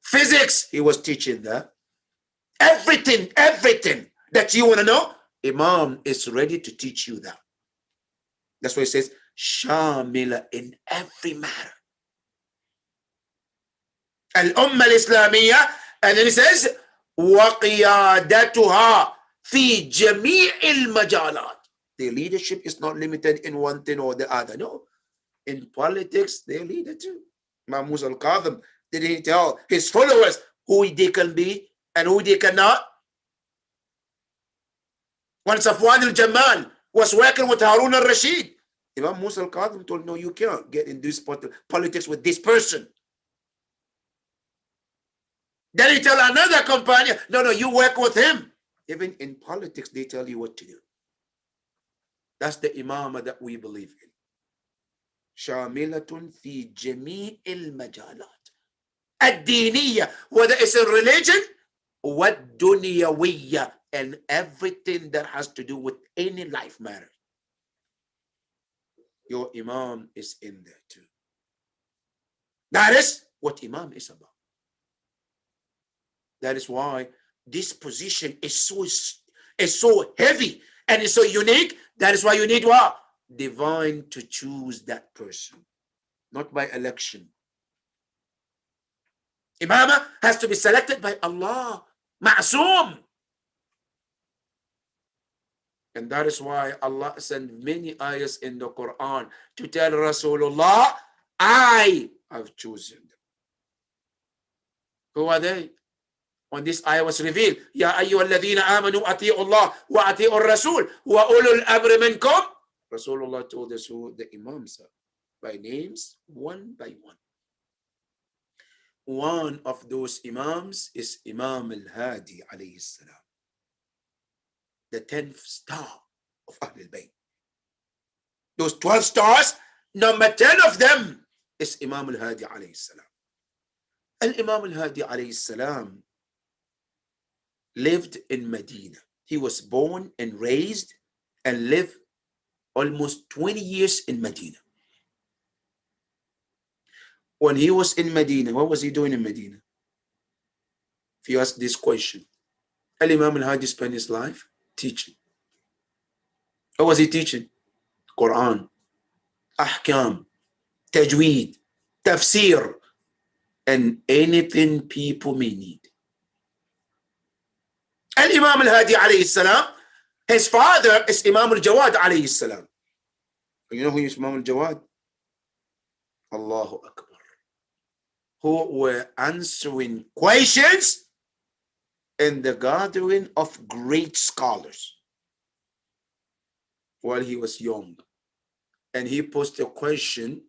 Physics, he was teaching that. Everything that you want to know, Imam is ready to teach you that. That's why he says, Shamila, in every matter. Al-Ummah al-Islamiyya, and then he says, وَقِيَادَتُهَا فِي جَمِيعِ الْمَجَالَاتِ. Their leadership is not limited in one thing or the other. No. In politics, they're leader too. Imam Musa al-Kadhim, did he tell his followers who they can be and who they cannot? When Safwan al-Jamal was working with Harun al-Rashid, Imam Musa al-Kadhim told, no, you can't get in this politics with this person. Then he tell another companion, no, you work with him. Even in politics, they tell you what to do. That's the imamah that we believe in. Shamilatun fi jami'il majalat. Ad-diniyya, whether it's a religion, what dunyawiyya, and everything that has to do with any life matter. Your imam is in there too. That is what imam is about. That is why this position is so heavy and it's so unique. That is why you need what? Divine to choose that person, not by election. Imamah has to be selected by Allah, ma'soom. And that is why Allah sent many ayahs in the Quran to tell Rasulullah, I have chosen them. Who are they? When this ayah was revealed, Ya ayyuhalladhina amanu ati'u Allah wa ati'u Rasul wa ulul amri minkum. Rasulullah told us who the imams are by names, one by one. One of those imams is Imam Al Hadi A.S, the 10th star of Ahlul Bayt. Those 12 stars, number 10 of them is Imam Al Hadi A.S. And Imam Al Hadi A.S. lived in Medina. He was born and raised and lived almost 20 years in Medina. When he was in Medina, what was he doing in Medina? If you ask this question, Imam Al Hadi spent his life teaching. What was he teaching? Quran, Ahkam, Tajweed, Tafsir, and anything people may need. And Imam Al Hadi alayhi salam, his father is Imam Al Jawad alayhi salam. You know who is Imam Al Jawad? Allahu Akbar. Who were answering questions in the gathering of great scholars while he was young. And he posed a question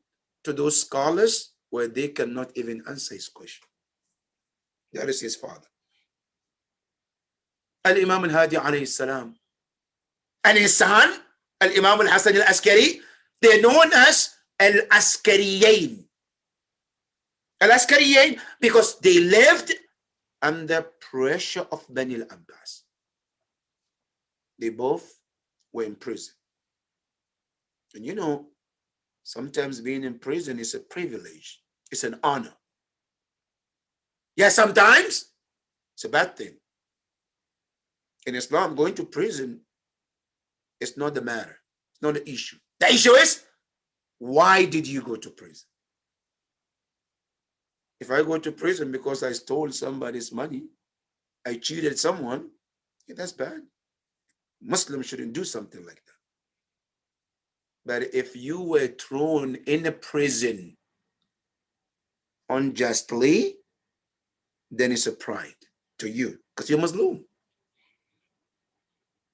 to those scholars where they cannot even answer his question. That is his father. Al-Imam Al-Hadi alayhi salam. And his son, Al-Imam Al-Hasan Al-Askari, they're known as Al-Askariyain. Al-Askariyain because they lived under pressure of Bani Al-Abbas. They both were in prison. And you know, sometimes being in prison is a privilege. It's an honor. Yes, sometimes it's a bad thing. In Islam, going to prison is not the matter. It's not the issue. The issue is, why did you go to prison? If I go to prison because I stole somebody's money, I cheated someone, yeah, that's bad. Muslims shouldn't do something like that. But if you were thrown in a prison unjustly, then it's a pride to you because you're Muslim.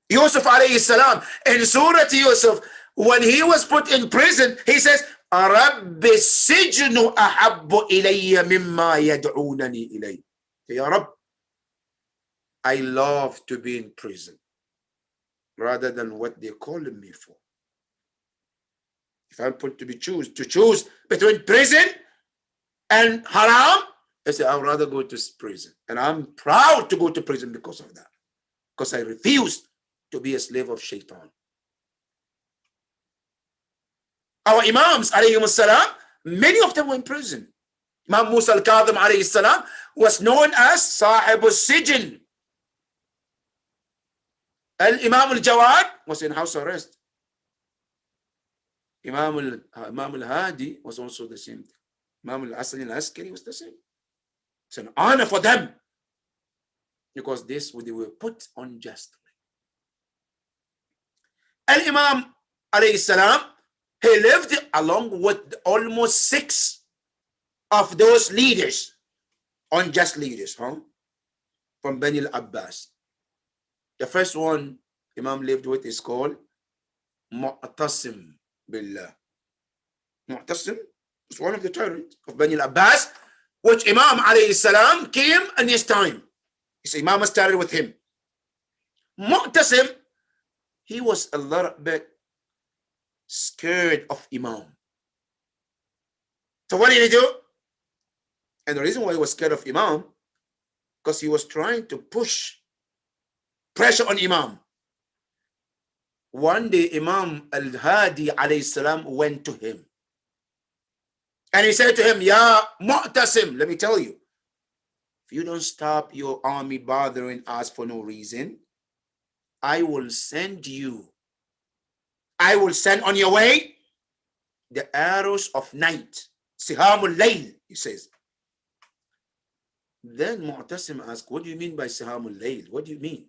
Yusuf alayhi salam, in Surah Yusuf, when he was put in prison, he says, رَبِّ السِّجْنُ أَحَبُّ إِلَيَّ مِمَّا يَدْعُونَنِي إِلَيْهِ. Ya Rabb, I love to be in prison rather than what they're calling me for. If I'm put to choose between prison and haram, I say I'd rather go to prison. And I'm proud to go to prison because of that. Because I refuse to be a slave of shaitan. Our Imams, alayhim salam, many of them were in prison. Imam Musa al-Kadhim, alayhi salam, was known as Sahib al-Sijin. Imam al-Jawad was in house arrest. Imam Al Hadi was also the same thing. Imam al Askari was the same. It's an honor for them because they were put unjustly. Imam alayhi salam, he lived along with almost 6 of those leaders, unjust leaders, from Bani al-Abbas. The first one Imam lived with is called Mu'tasim Billah. Mu'tasim is one of the tyrants of Bani al-Abbas, which Imam alayhi salam came in his time. His Imam started with him. Mu'tasim, he was a little bit scared of Imam. So what did he do? And the reason why he was scared of Imam, because he was trying to push pressure on Imam. One day, Imam Al Hadi alayhi salam went to him. And he said to him, Ya Mu'tasim, let me tell you, if you don't stop your army bothering us for no reason, I will send on your way the arrows of night. Sihamul Layl, he says. Then Mu'tasim asked, what do you mean by Sihamul Layl? What do you mean?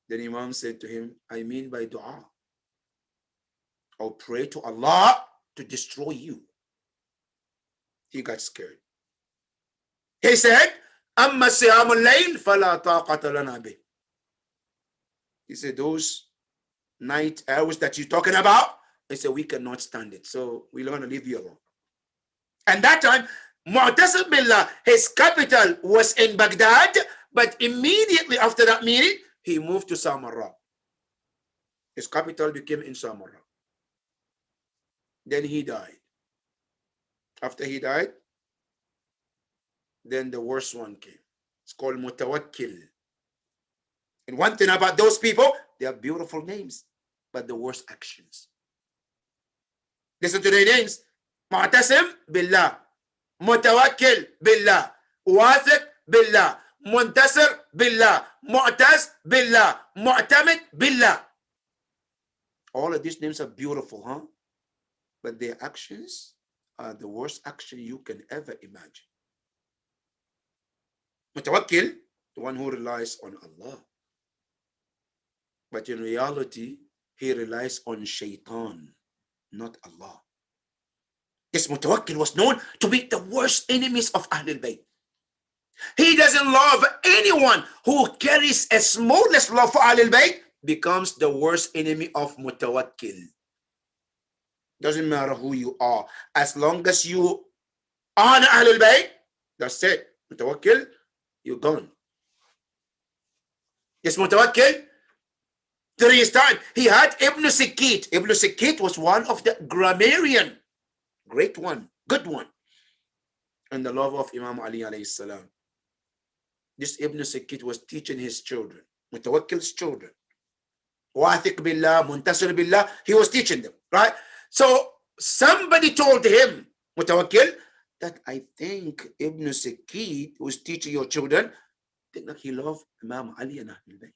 Then Imam said to him, I mean by dua. I'll pray to Allah to destroy you. He got scared. He said, Amma Sihamul Layl fala taqata lana bih. He said, those night hours that you're talking about, he said, we cannot stand it. So we're going to leave you alone. And that time, Mu'tasim Billah, his capital was in Baghdad, but immediately after that meeting, he moved to Samarra. His capital became in Samarra. Then he died. After he died, then the worst one came. It's called Mutawakkil. And one thing about those people, they have beautiful names, but the worst actions. Listen to their names. Mu'tasim Billah, Mutawakkil Billah, Wathiq Billah, Muntasir Billah, Mu'taz Billah, Mu'tamid Billah. All of these names are beautiful, huh? But their actions are the worst action you can ever imagine. Mutawakkil, the one who relies on Allah. But in reality, he relies on shaitan, not Allah. This Mutawakkil was known to be the worst enemies of Ahlul Bayt. He doesn't love anyone who carries a smallest love for Ahlul Bayt, becomes the worst enemy of Mutawakkil. Doesn't matter who you are. As long as you honor Ahlul Bayt, that's it. Mutawakkil, you're gone. Yes, Mutawakkil, during his time, he had Ibn Sikit. Ibn Sikit was one of the grammarian, great one, good one, and the lover of Imam Ali alayhi salam. This Ibn Sikit was teaching his children, Mutawakkil's children. Wathiq Billah, Muntasir Billah, he was teaching them, right? So somebody told him, Mutawakkil, that I think Ibn Sikit, who is teaching your children, think that he loved Imam Ali and Ahlul Bayt.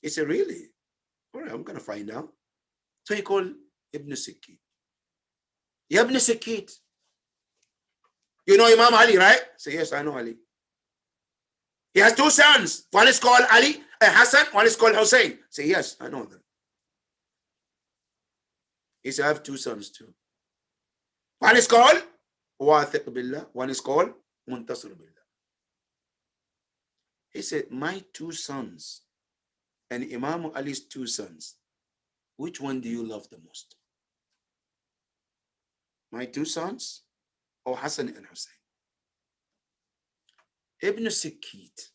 He said, really? All right, I'm going to find out. So he called Ibn Sikit. Ya Ibn Sikit, you know Imam Ali, right? Say, yes, I know Ali. He has 2 sons. One is called Ali, Hassan, one is called Hussein. Say, yes, I know them. He said, I have 2 sons too. One is called Wathiq Billah, one is called Muntasir Billah. He said, my 2 sons and Imam Ali's 2 sons, which one do you love the most? My 2 sons or Hassan and Hussein? Ibn Sikit,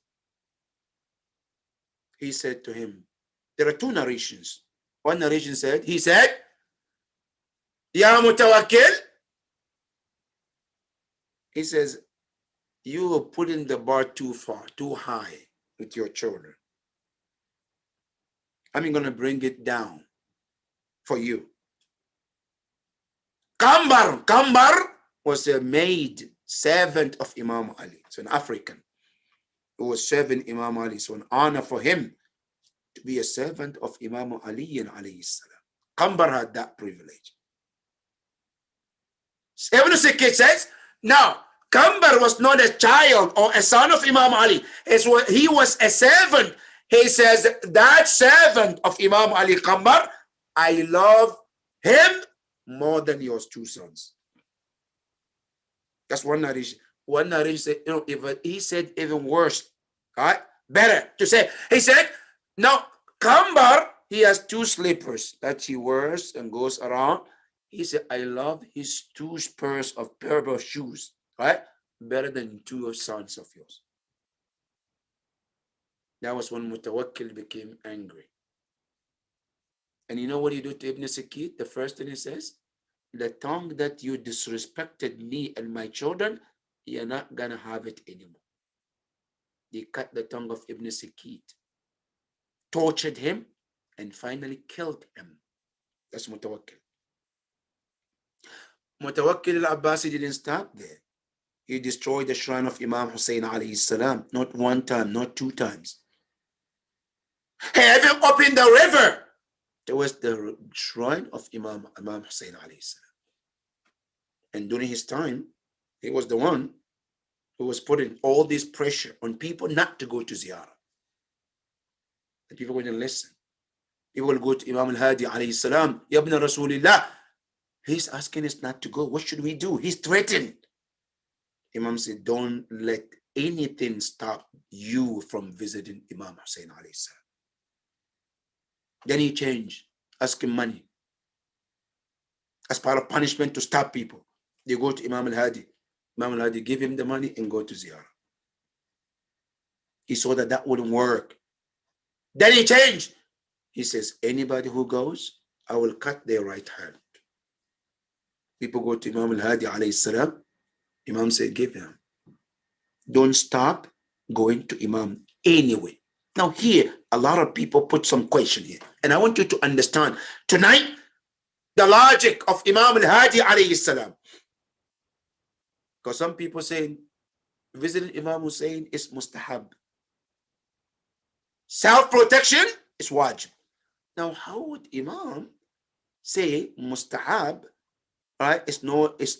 he said to him, there are two narrations. One narration said, he said, Ya Mutawakkil, he says, you are putting the bar too far, too high with your children. I'm going to bring it down for you. Kambar was a maid servant of Imam Ali. So an African who was serving Imam Ali. So an honor for him to be a servant of Imam Ali and alayhi salam. Kambar had that privilege. Ibn Sikit says, now, Kambar was not a child or a son of Imam Ali. He was a servant. He says, that servant of Imam Ali, Kambar, I love him more than your two sons. That's one narration. One narration said, he said even worse, right? Better to say. He said, now, Kambar, he has two slippers that he wears and goes around. He said, I love his two pairs of shoes, right? Better than two sons of yours. That was when Mutawakkil became angry. And you know what he did to Ibn Sikit? The first thing he says, the tongue that you disrespected me and my children, you're not going to have it anymore. They cut the tongue of Ibn Sikit, tortured him, and finally killed him. That's Mutawakkil. Mutawakkil al-Abbasi didn't stop there. He destroyed the shrine of Imam Hussein alayhi salam, not one time, not two times. He even opened the river towards the shrine of Imam Hussein alayhi salam. And during his time, he was the one who was putting all this pressure on people not to go to ziyarah. And people wouldn't listen. People will go to Imam Al Hadi alayhi salam, Ya ibn Rasulillah. He's asking us not to go. What should we do? He's threatened. Imam said, don't let anything stop you from visiting Imam Hussein alayhi salam. Then he changed, ask him money. As part of punishment to stop people. They go to Imam Al Hadi. Imam Al Hadi give him the money and go to ziyarah. He saw that that wouldn't work. Then he changed. He says, anybody who goes, I will cut their right hand. People go to Imam Al Hadi alayhi salam. Imam said, give him. Don't stop going to Imam anyway. Now here, a lot of people put some question here. And I want you to understand tonight the logic of Imam Al Hadi alayhi salam. Because some people say visiting Imam Hussein is mustahab. Self-protection is wajib. Now, how would Imam say mustahab, right, is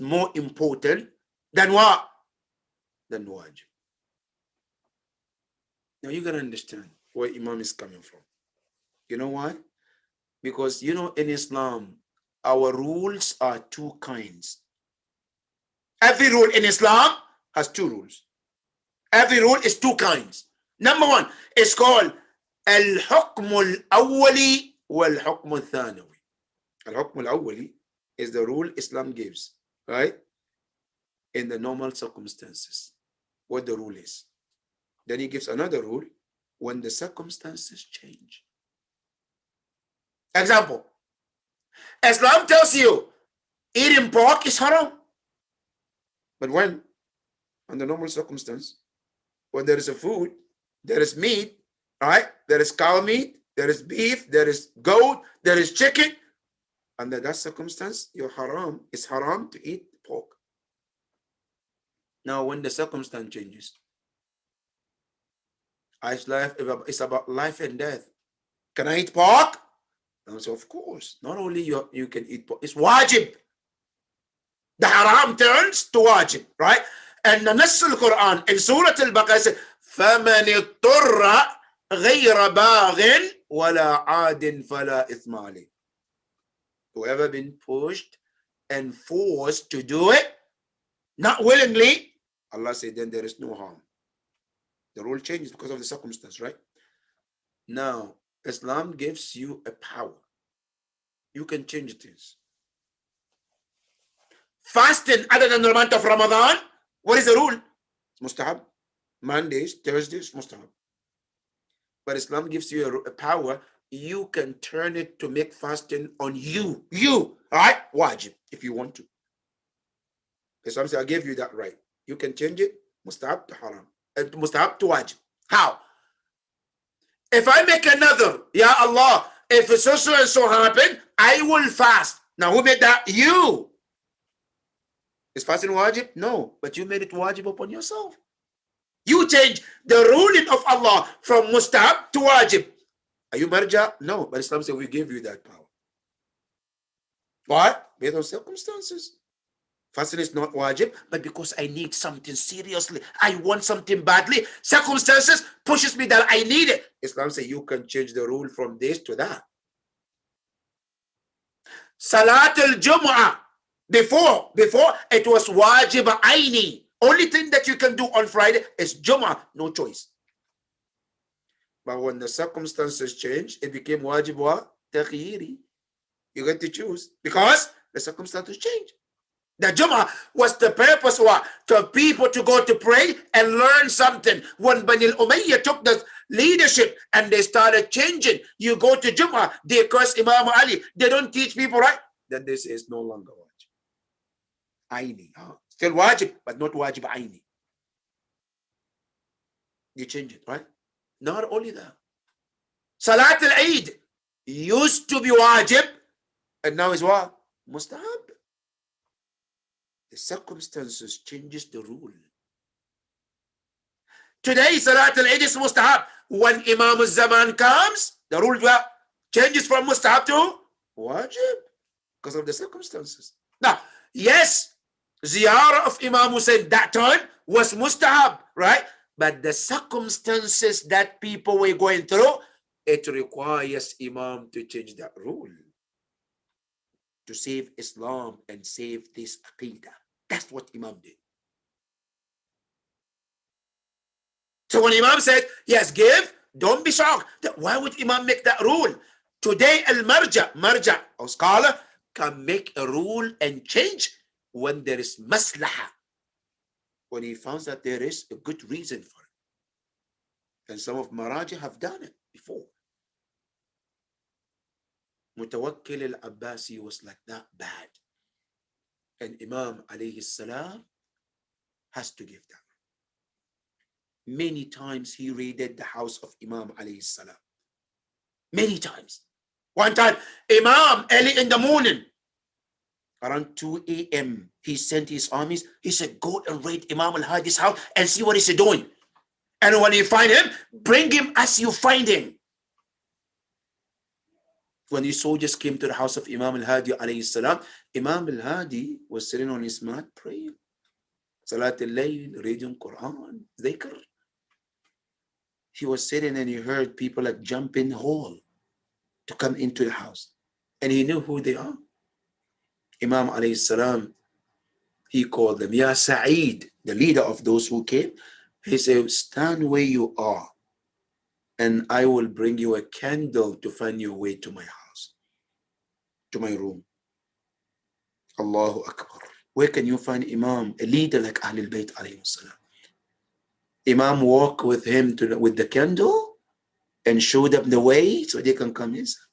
more important than what? Than wajib. Now, you got to understand where Imam is coming from. You know why? Because, in Islam, our rules are two kinds. Every rule in Islam has two rules. Every rule is two kinds. Number one is called Al-Hukm Al-Awwali wal-Hukm Al-Thanawi. Al-Hukm Al-Awwali is the rule Islam gives, right? In the normal circumstances, what the rule is. Then he gives another rule when the circumstances change. Example, Islam tells you eating pork is haram. But when, under normal circumstance, when there is a food, there is meat, right? There is cow meat, there is beef, there is goat, there is chicken. Under that circumstance, it's haram to eat pork. Now, when the circumstance changes, it's about life and death. Can I eat pork? And I say, of course. Not only you can eat pork, it's wajib. The haram turns to wajib, right? And the Nafs al-Quran in Surah Al-Baqarah says, فَمَنِ اضْطُرَّ غَيْرَ بَاغٍ وَلَا عَادٍ فَلَا إِثْمَ عَلَيْهِ. Whoever been pushed and forced to do it, not willingly, Allah said, then there is no harm. The rule changes because of the circumstance, right? Now, Islam gives you a power. You can change things. Fasting other than the month of Ramadan, what is the rule? It's mustahab. Mondays, Thursdays, mustahab. But Islam gives you a power. You can turn it to make fasting on you. All right? Wajib, if you want to. Islam says, I gave you that right. You can change it, mustahab to haram. Mustahab to wajib. How? If I make another, Ya Allah, if so and so happen, I will fast. Now, who made that? You. Is fasting wajib? No, but you made it wajib upon yourself. You change the ruling of Allah from mustahab to wajib. Are you marja? No, but Islam says we give you that power. Why? Based on circumstances. Fasting is not wajib, but because I need something seriously, I want something badly, circumstances pushes me that I need it. Islam says you can change the rule from this to that. Salat al-Jum'ah. Before it was wajib aini. Only thing that you can do on Friday is Jum'ah. No choice. But when the circumstances change, it became wajib wa taghyiri. You get to choose because the circumstances change. The Jum'ah was the purpose to people to go to pray and learn something. When Bani al-Umayyah took the leadership and they started changing, you go to Jum'ah, they curse Imam Ali, they don't teach people right, then this is no longer wajib. Aini. Still wajib, but not wajib aini. You change it, right? Not only that. Salat al-Eid used to be wajib, and now is what? Mustahab. The circumstances changes the rule. Today, Salat al-Eid is mustahab. When Imam al-Zaman comes, the rule changes from mustahab to wajib because of the circumstances. Now, yes, ziyarah of Imam Hussein that time was mustahab, right? But the circumstances that people were going through, it requires Imam to change that rule to save Islam and save this aqidah. That's what Imam did. So when Imam said, yes, give, don't be shocked. Why would Imam make that rule? Today, marja or scholar can make a rule and change when there is maslaha. When he finds that there is a good reason for it. And some of Maraji have done it before. Mutawakkil al-Abbasi was like that bad. And Imam alayhi salam has to give that. Many times he raided the house of Imam alayhi salam. Many times. One time, Imam early in the morning, around 2 a.m., he sent his armies. He said, go and raid Imam Al Hadi's house and see what he's doing. And when you find him, bring him as you find him. When the soldiers came to the house of Imam Al Hadi alayhi salam, Imam Al Hadi was sitting on his mat praying. Salat al-Layl, reading Quran, dhikr. He was sitting and he heard people like jump in the hall to come into the house. And he knew who they are. Imam alayhi salam, he called them, Ya Sa'id, the leader of those who came. He said, stand where you are and I will bring you a candle to find your way to my house, to my room. Allahu Akbar. Where can you find Imam, a leader like Ahlul Bayt alayhi salam? Imam walked with him with the candle and showed them the way so they can come inside.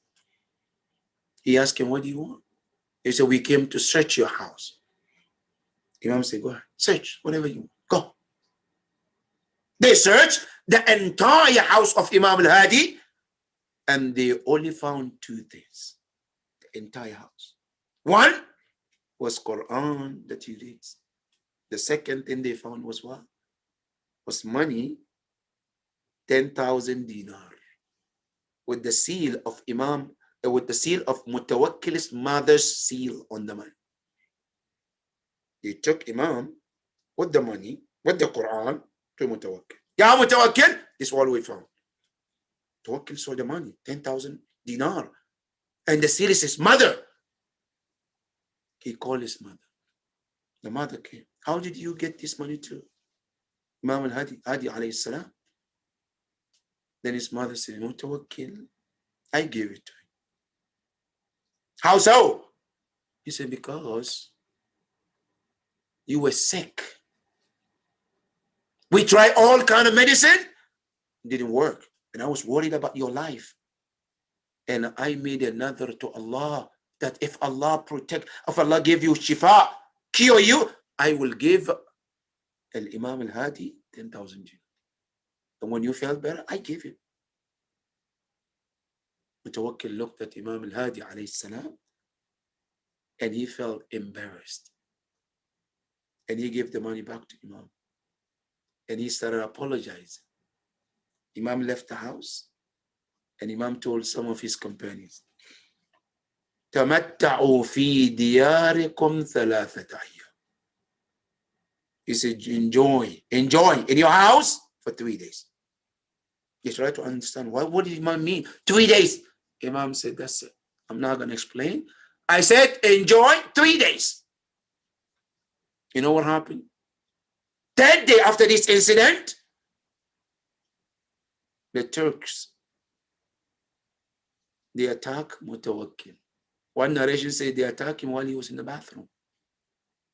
He asked him, what do you want? He said, we came to search your house. Imam said, go ahead, search whatever you want, go. They searched the entire house of Imam Al Hadi and they only found two things. The entire house. One was Quran that he reads. The second thing they found was what? Was money, 10,000 dinar, with the seal of Imam, with the seal of Mutawakkil's mother's seal on the money. They took Imam with the money, with the Quran, to Mutawakkil. Ya Mutawakkil, this is all we found. Mutawakkil saw the money, 10,000 dinar. And the seal is his mother. He called his mother. The mother came. How did you get this money too? Imam Al Hadi alayhi salam. Then his mother said, Mutawakkil, I gave it to him. How so? He said, because you were sick We try all kind of medicine, didn't work. And I was worried about your life. And I made another to Allah that if Allah give you shifa, cure you, I will give Imam Al Hadi 10,000 dinars. And when you felt better, I give him. Mutawakkil looked at Imam Al Hadi A.S. and he felt embarrassed. And he gave the money back to Imam. And he started apologizing. Imam left the house and Imam told some of his companions, تَمَتَّعُوا فِي دِيَارِكُمْ ثَلَاثَةَ أَيَّامٍ. He said, enjoy in your house for 3 days. You try to understand, what did Imam mean? 3 days. Imam said, that's it. I'm not going to explain. I said, enjoy 3 days. You know what happened? 3rd day after this incident, the Turks, they attack Mutawakkil. One narration said they attacked him while he was in the bathroom.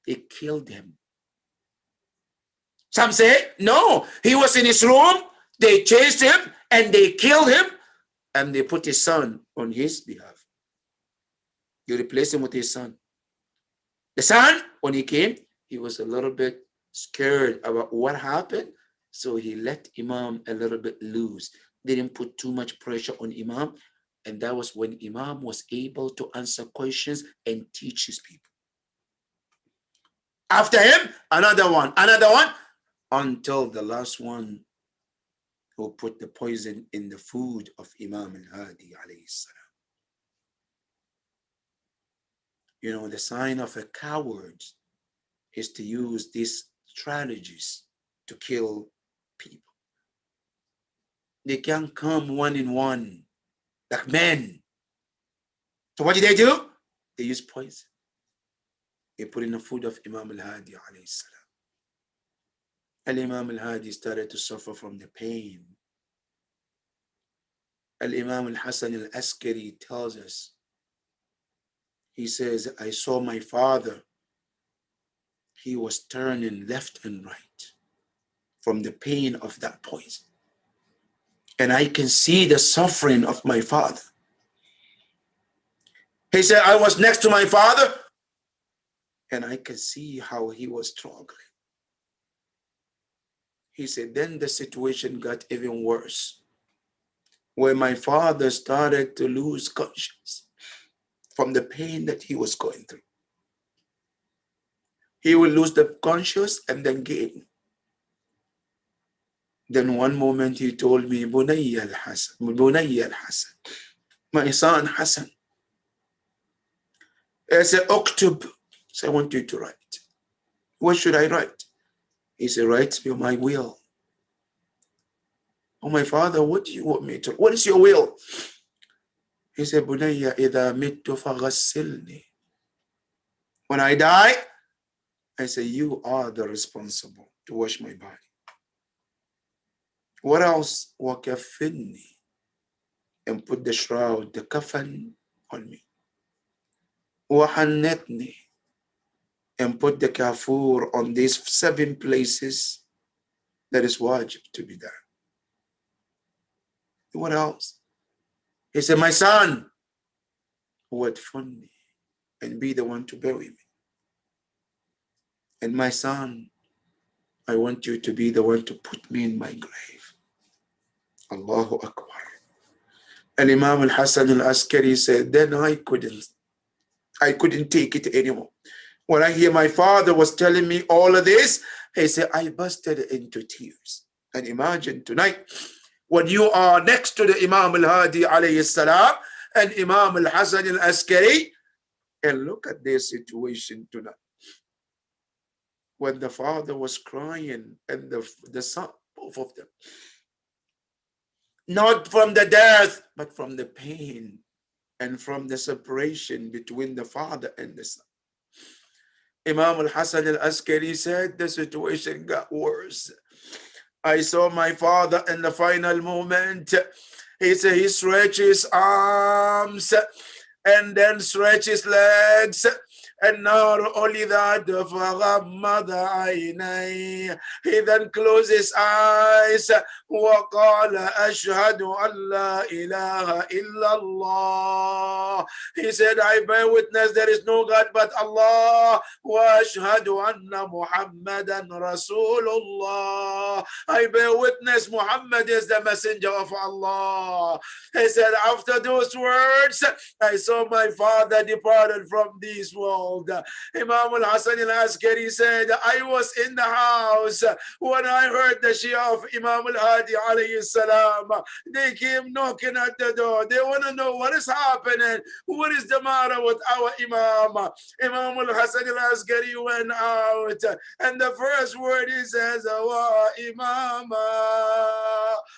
They killed him. Some say, no, he was in his room, they chased him, and they killed him, and they put his son on his behalf. You replace him with his son. The son, when he came, he was a little bit scared about what happened, so he let Imam a little bit loose. Didn't put too much pressure on Imam, and that was when Imam was able to answer questions and teach his people. After him, another one, until the last one who put the poison in the food of Imam Al Hadi A.S. You know, the sign of a coward is to use these strategies to kill people. They can't come one in one like men. So what did they do? They use poison. They put in the food of Imam Al Hadi A.S. And Imam Al Hadi started to suffer from the pain. Imam Al Hasan Al Askari tells us, he says, I saw my father. He was turning left and right from the pain of that poison. And I can see the suffering of my father. He said, I was next to my father and I could see how he was struggling. He said, then the situation got even worse, where my father started to lose conscience from the pain that he was going through. He will lose the conscience and then gain. Then one moment he told me, Bunayya al-Hasan, my son Hassan. I said, Uktub. So I want you to write. What should I write? He said, write me my will. Oh, my father, what do you want me to? What is your will? He said, Bunayya idha mittu faghassilni. When I die, I say, you are the responsible to wash my body. What else? Wakafinni. And put the shroud, the kafan on me. Wahannatni. And put the kafur on these 7 places that is wajib to be done. What else? He said, my son, what funny, and be the one to bury me. And my son, I want you to be the one to put me in my grave. Allahu Akbar. And Imam Al Hasan Al Askari said, then I couldn't take it anymore. When I hear my father was telling me all of this, he said, I busted into tears. And imagine tonight, when you are next to the Imam Al Hadi alayhi salam and Imam Al Hasan Al Askari, and look at their situation tonight. When the father was crying and the son, both of them, not from the death, but from the pain and from the separation between the father and the son. Imam Al Hasan Al Askari said the situation got worse. I saw my father in the final moment. He said he stretched his arms and then stretched his legs النار only that فغمض عينيه. He then closed his eyes وقال أشهد أن لا إله إلا الله. He said, I bear witness there is no God but Allah. وأشهد أن محمدا رسول الله. I bear witness Muhammad is the messenger of Allah. He said, after those words, I saw my father departed from this world. Imam Al Askari said, I was in the house when I heard the Shia of Imam Al Hadi alayhi salam. They came knocking at the door. They want to know what is happening. What is the matter with our Imam? Imam Al Askari went out, and the first word he says, Wa Imama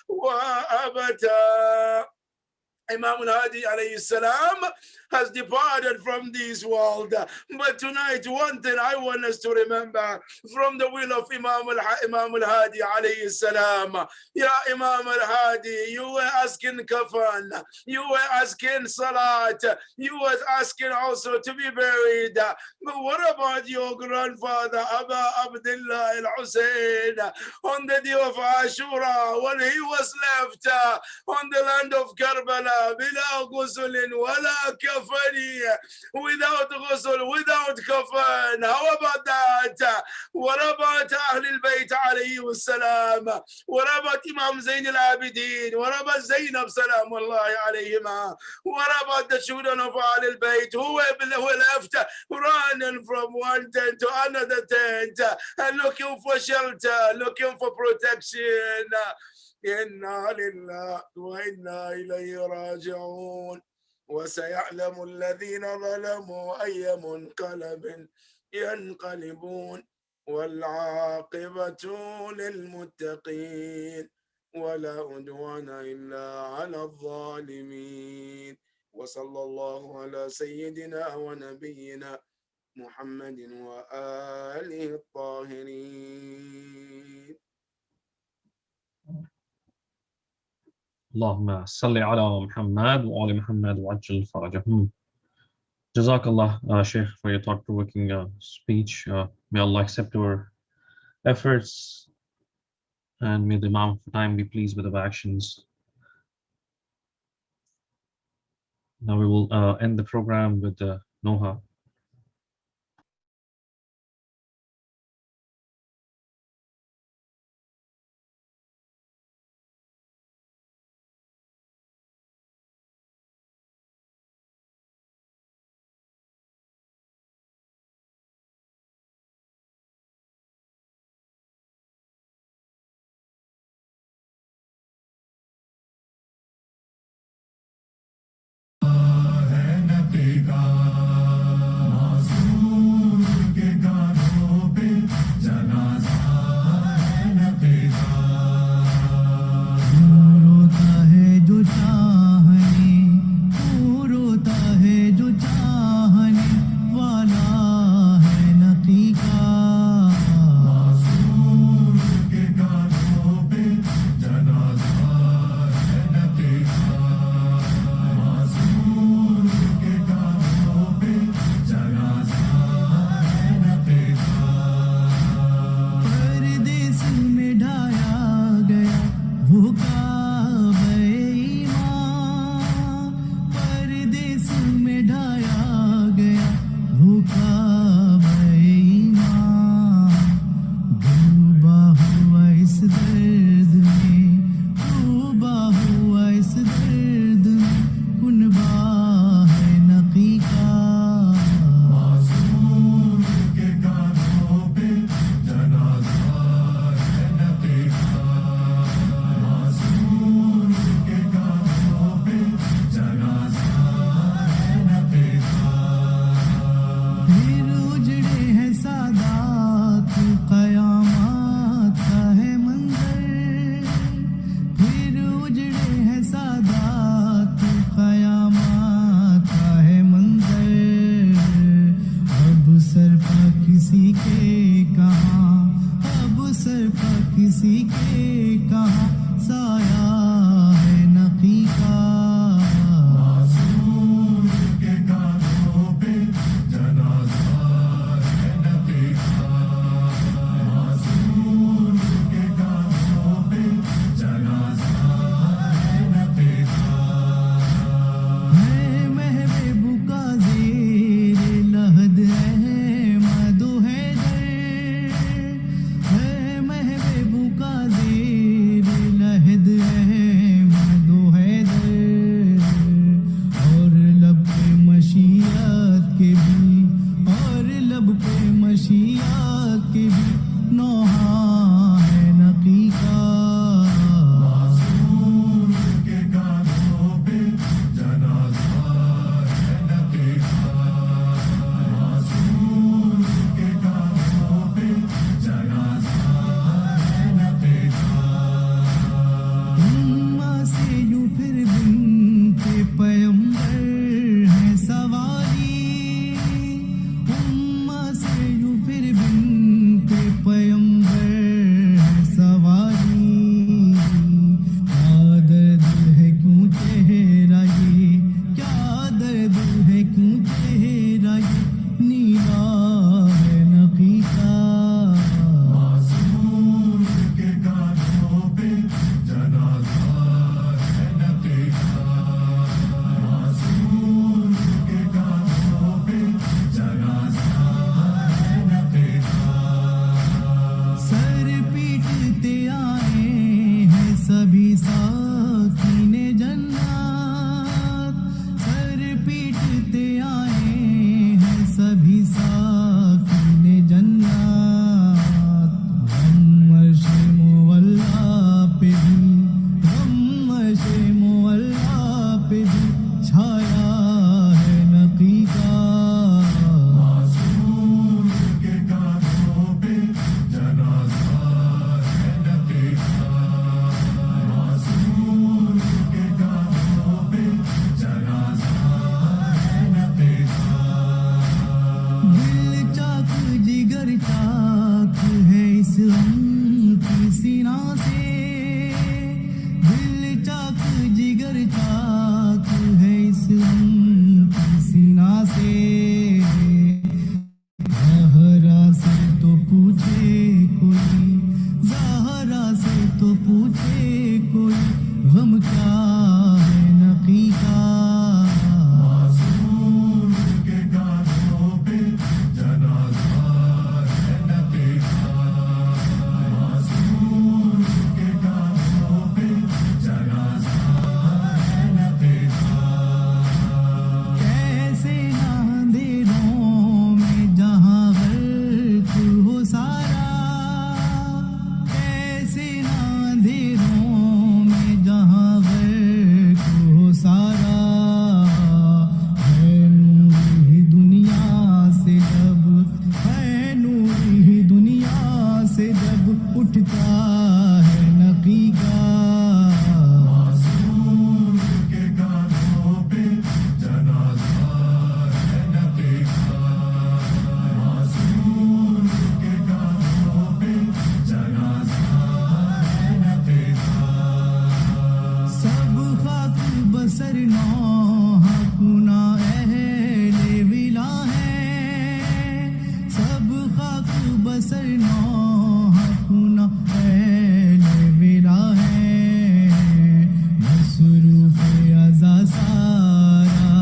wa Abata. Imam Al Hadi alayhi salam has departed from this world. But tonight, one thing I want us to remember from the will of Imam Al Hadi alayhi salam. Ya Imam Al Hadi, you were asking kafan, you were asking salat, you were asking also to be buried. But what about your grandfather, Aba Abdullah Al Hussein, on the day of Ashura, when he was left on the land of Karbala, بلا غسل ولا كفن, without ghusl, without kafan? How about that? What about Ahl al-Bayt alayhi salam? What about Imam Zayn al-Abidin? What about Zainab salam wallahi alayhima? What about the children of Ahl al-Bayt who were left running from one tent to another tent and looking for shelter, looking for protection? إنا لله وإنا إليه راجعون وسيعلم الذين ظلموا أي منقلب ينقلبون والعاقبة للمتقين ولا عدوان إلا على الظالمين. وصلى الله على سيدنا ونبينا محمد وآله الطاهرين.
Allahumma salli ala Muhammad wa ali Muhammad wa ajil farajahum. Jazakallah, Sheikh, for your thought-provoking speech. May Allah accept your efforts, and may the Imam of time be pleased with our actions. Now we will end the program with Noha.
ساکین جنات سر پیٹتے آئے ہیں سبھی ساکین جنات غم عرش مولا پہ بھی غم عرش مولا پہ بھی چھایا ہے نقی کا معصوم کے کانوں پہ جنازہ ہے نقی کا معصوم کے کانوں پہ جنازہ ہے نقی کا دل چاک جگر چاک ہے اس غم کی سینہ سے دل چاک جگر چاک ہے اس غم کی سینہ سے زہرا سے تو پوچھے کوئی زہرا سے تو پوچھے کوئی غم کیا ہے نقی کا معصوم کے کانوں پہ جنازہ ہے نقی کا معصوم کے کانوں پہ جنازہ ہے نقی کا کیسے اندھیروں میں جہاں غرق ہو سارا کیسے اندھیروں میں جہاں غرق ہو سارا ہے نور ہی دنیا سے جب ہے نور ہی دنیا سے جب اٹھتا ہے نقی کا معصوم کے کانوں پہ جنازہ ہے نقی کا معصوم کے کانوں پہ جنازہ ہے نقی کا سب خاک بسر نوح کنا اہل ولا ہے سب خاک بسر نوح کنا اہل ولا ہے مصروف ازا سارا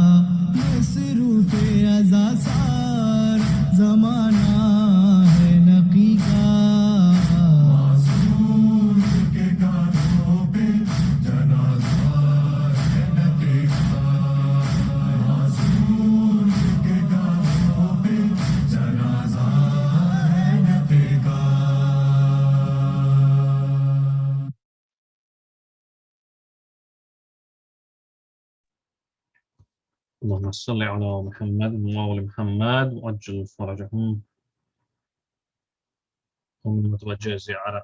مصروف ازا سارا زمانہ ہے نقی کا معصوم کے کانوں پہ جنازہ ہے نقی کا معصوم کے کانوں پہ جنازہ ہے نقی کا
اللهم صل على محمد وآل محمد وعجل فرجهم ومن متوجه زيارة.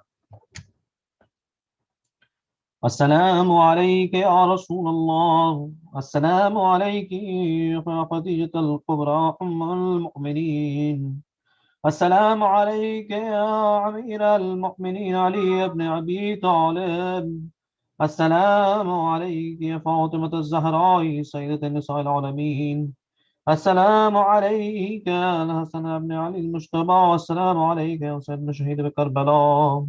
السلام عليك يا رسول الله السلام عليك يا خديجة الكبرى أم المؤمنين السلام عليك يا أمير المؤمنين علي بن أبي طالب السلام عليك يا فاطمة الزهراء سيدة النساء العالمين السلام عليك يا الحسن بن علي المجتبى والسلام عليك يا سيدنا الشهيد بكربلاء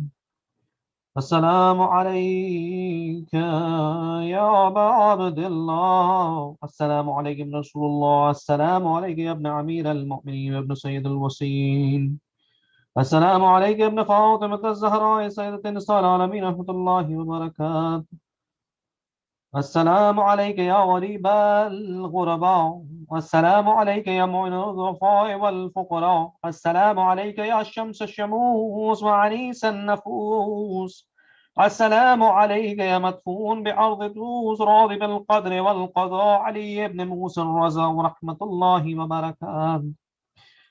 السلام عليك يا أبا عبد الله السلام عليك ابن رسول الله السلام عليك يا ابن أمير المؤمنين وابن سيد الوصيين السلام عليك يا ابن فاطمة الزهراء سيدة النساء العالمين ورحمة الله وبركاته السلام عليك يا غريب الغرباء السلام عليك يا معين الضعفاء والفقراء السلام عليك يا الشمس الشموس وعنيس النفوس السلام عليك يا مدفون بأرض طوس راضي بالقدر والقضاء علي بن موسى الرزا ورحمة الله وبركاته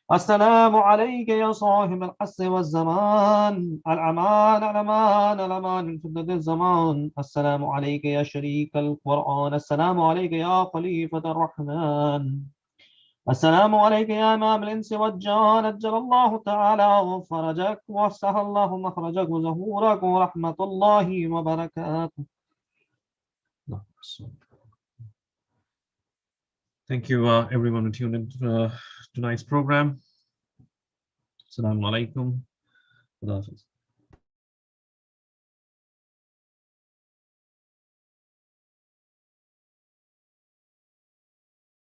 السلام عليك يا صاحب العصر والزمان الأمان الأمان الأمان في فتنة الزمان السلام عليك يا شريك القرآن السلام عليك يا خليفة الرحمن السلام عليك يا إمام الإنس والجان أجل الله تعالى فرجك وأفسح الله مخرجك وزهورك ورحمة الله وبركاته. Thank you everyone who tuned in to tonight's program. Assalamu alaikum.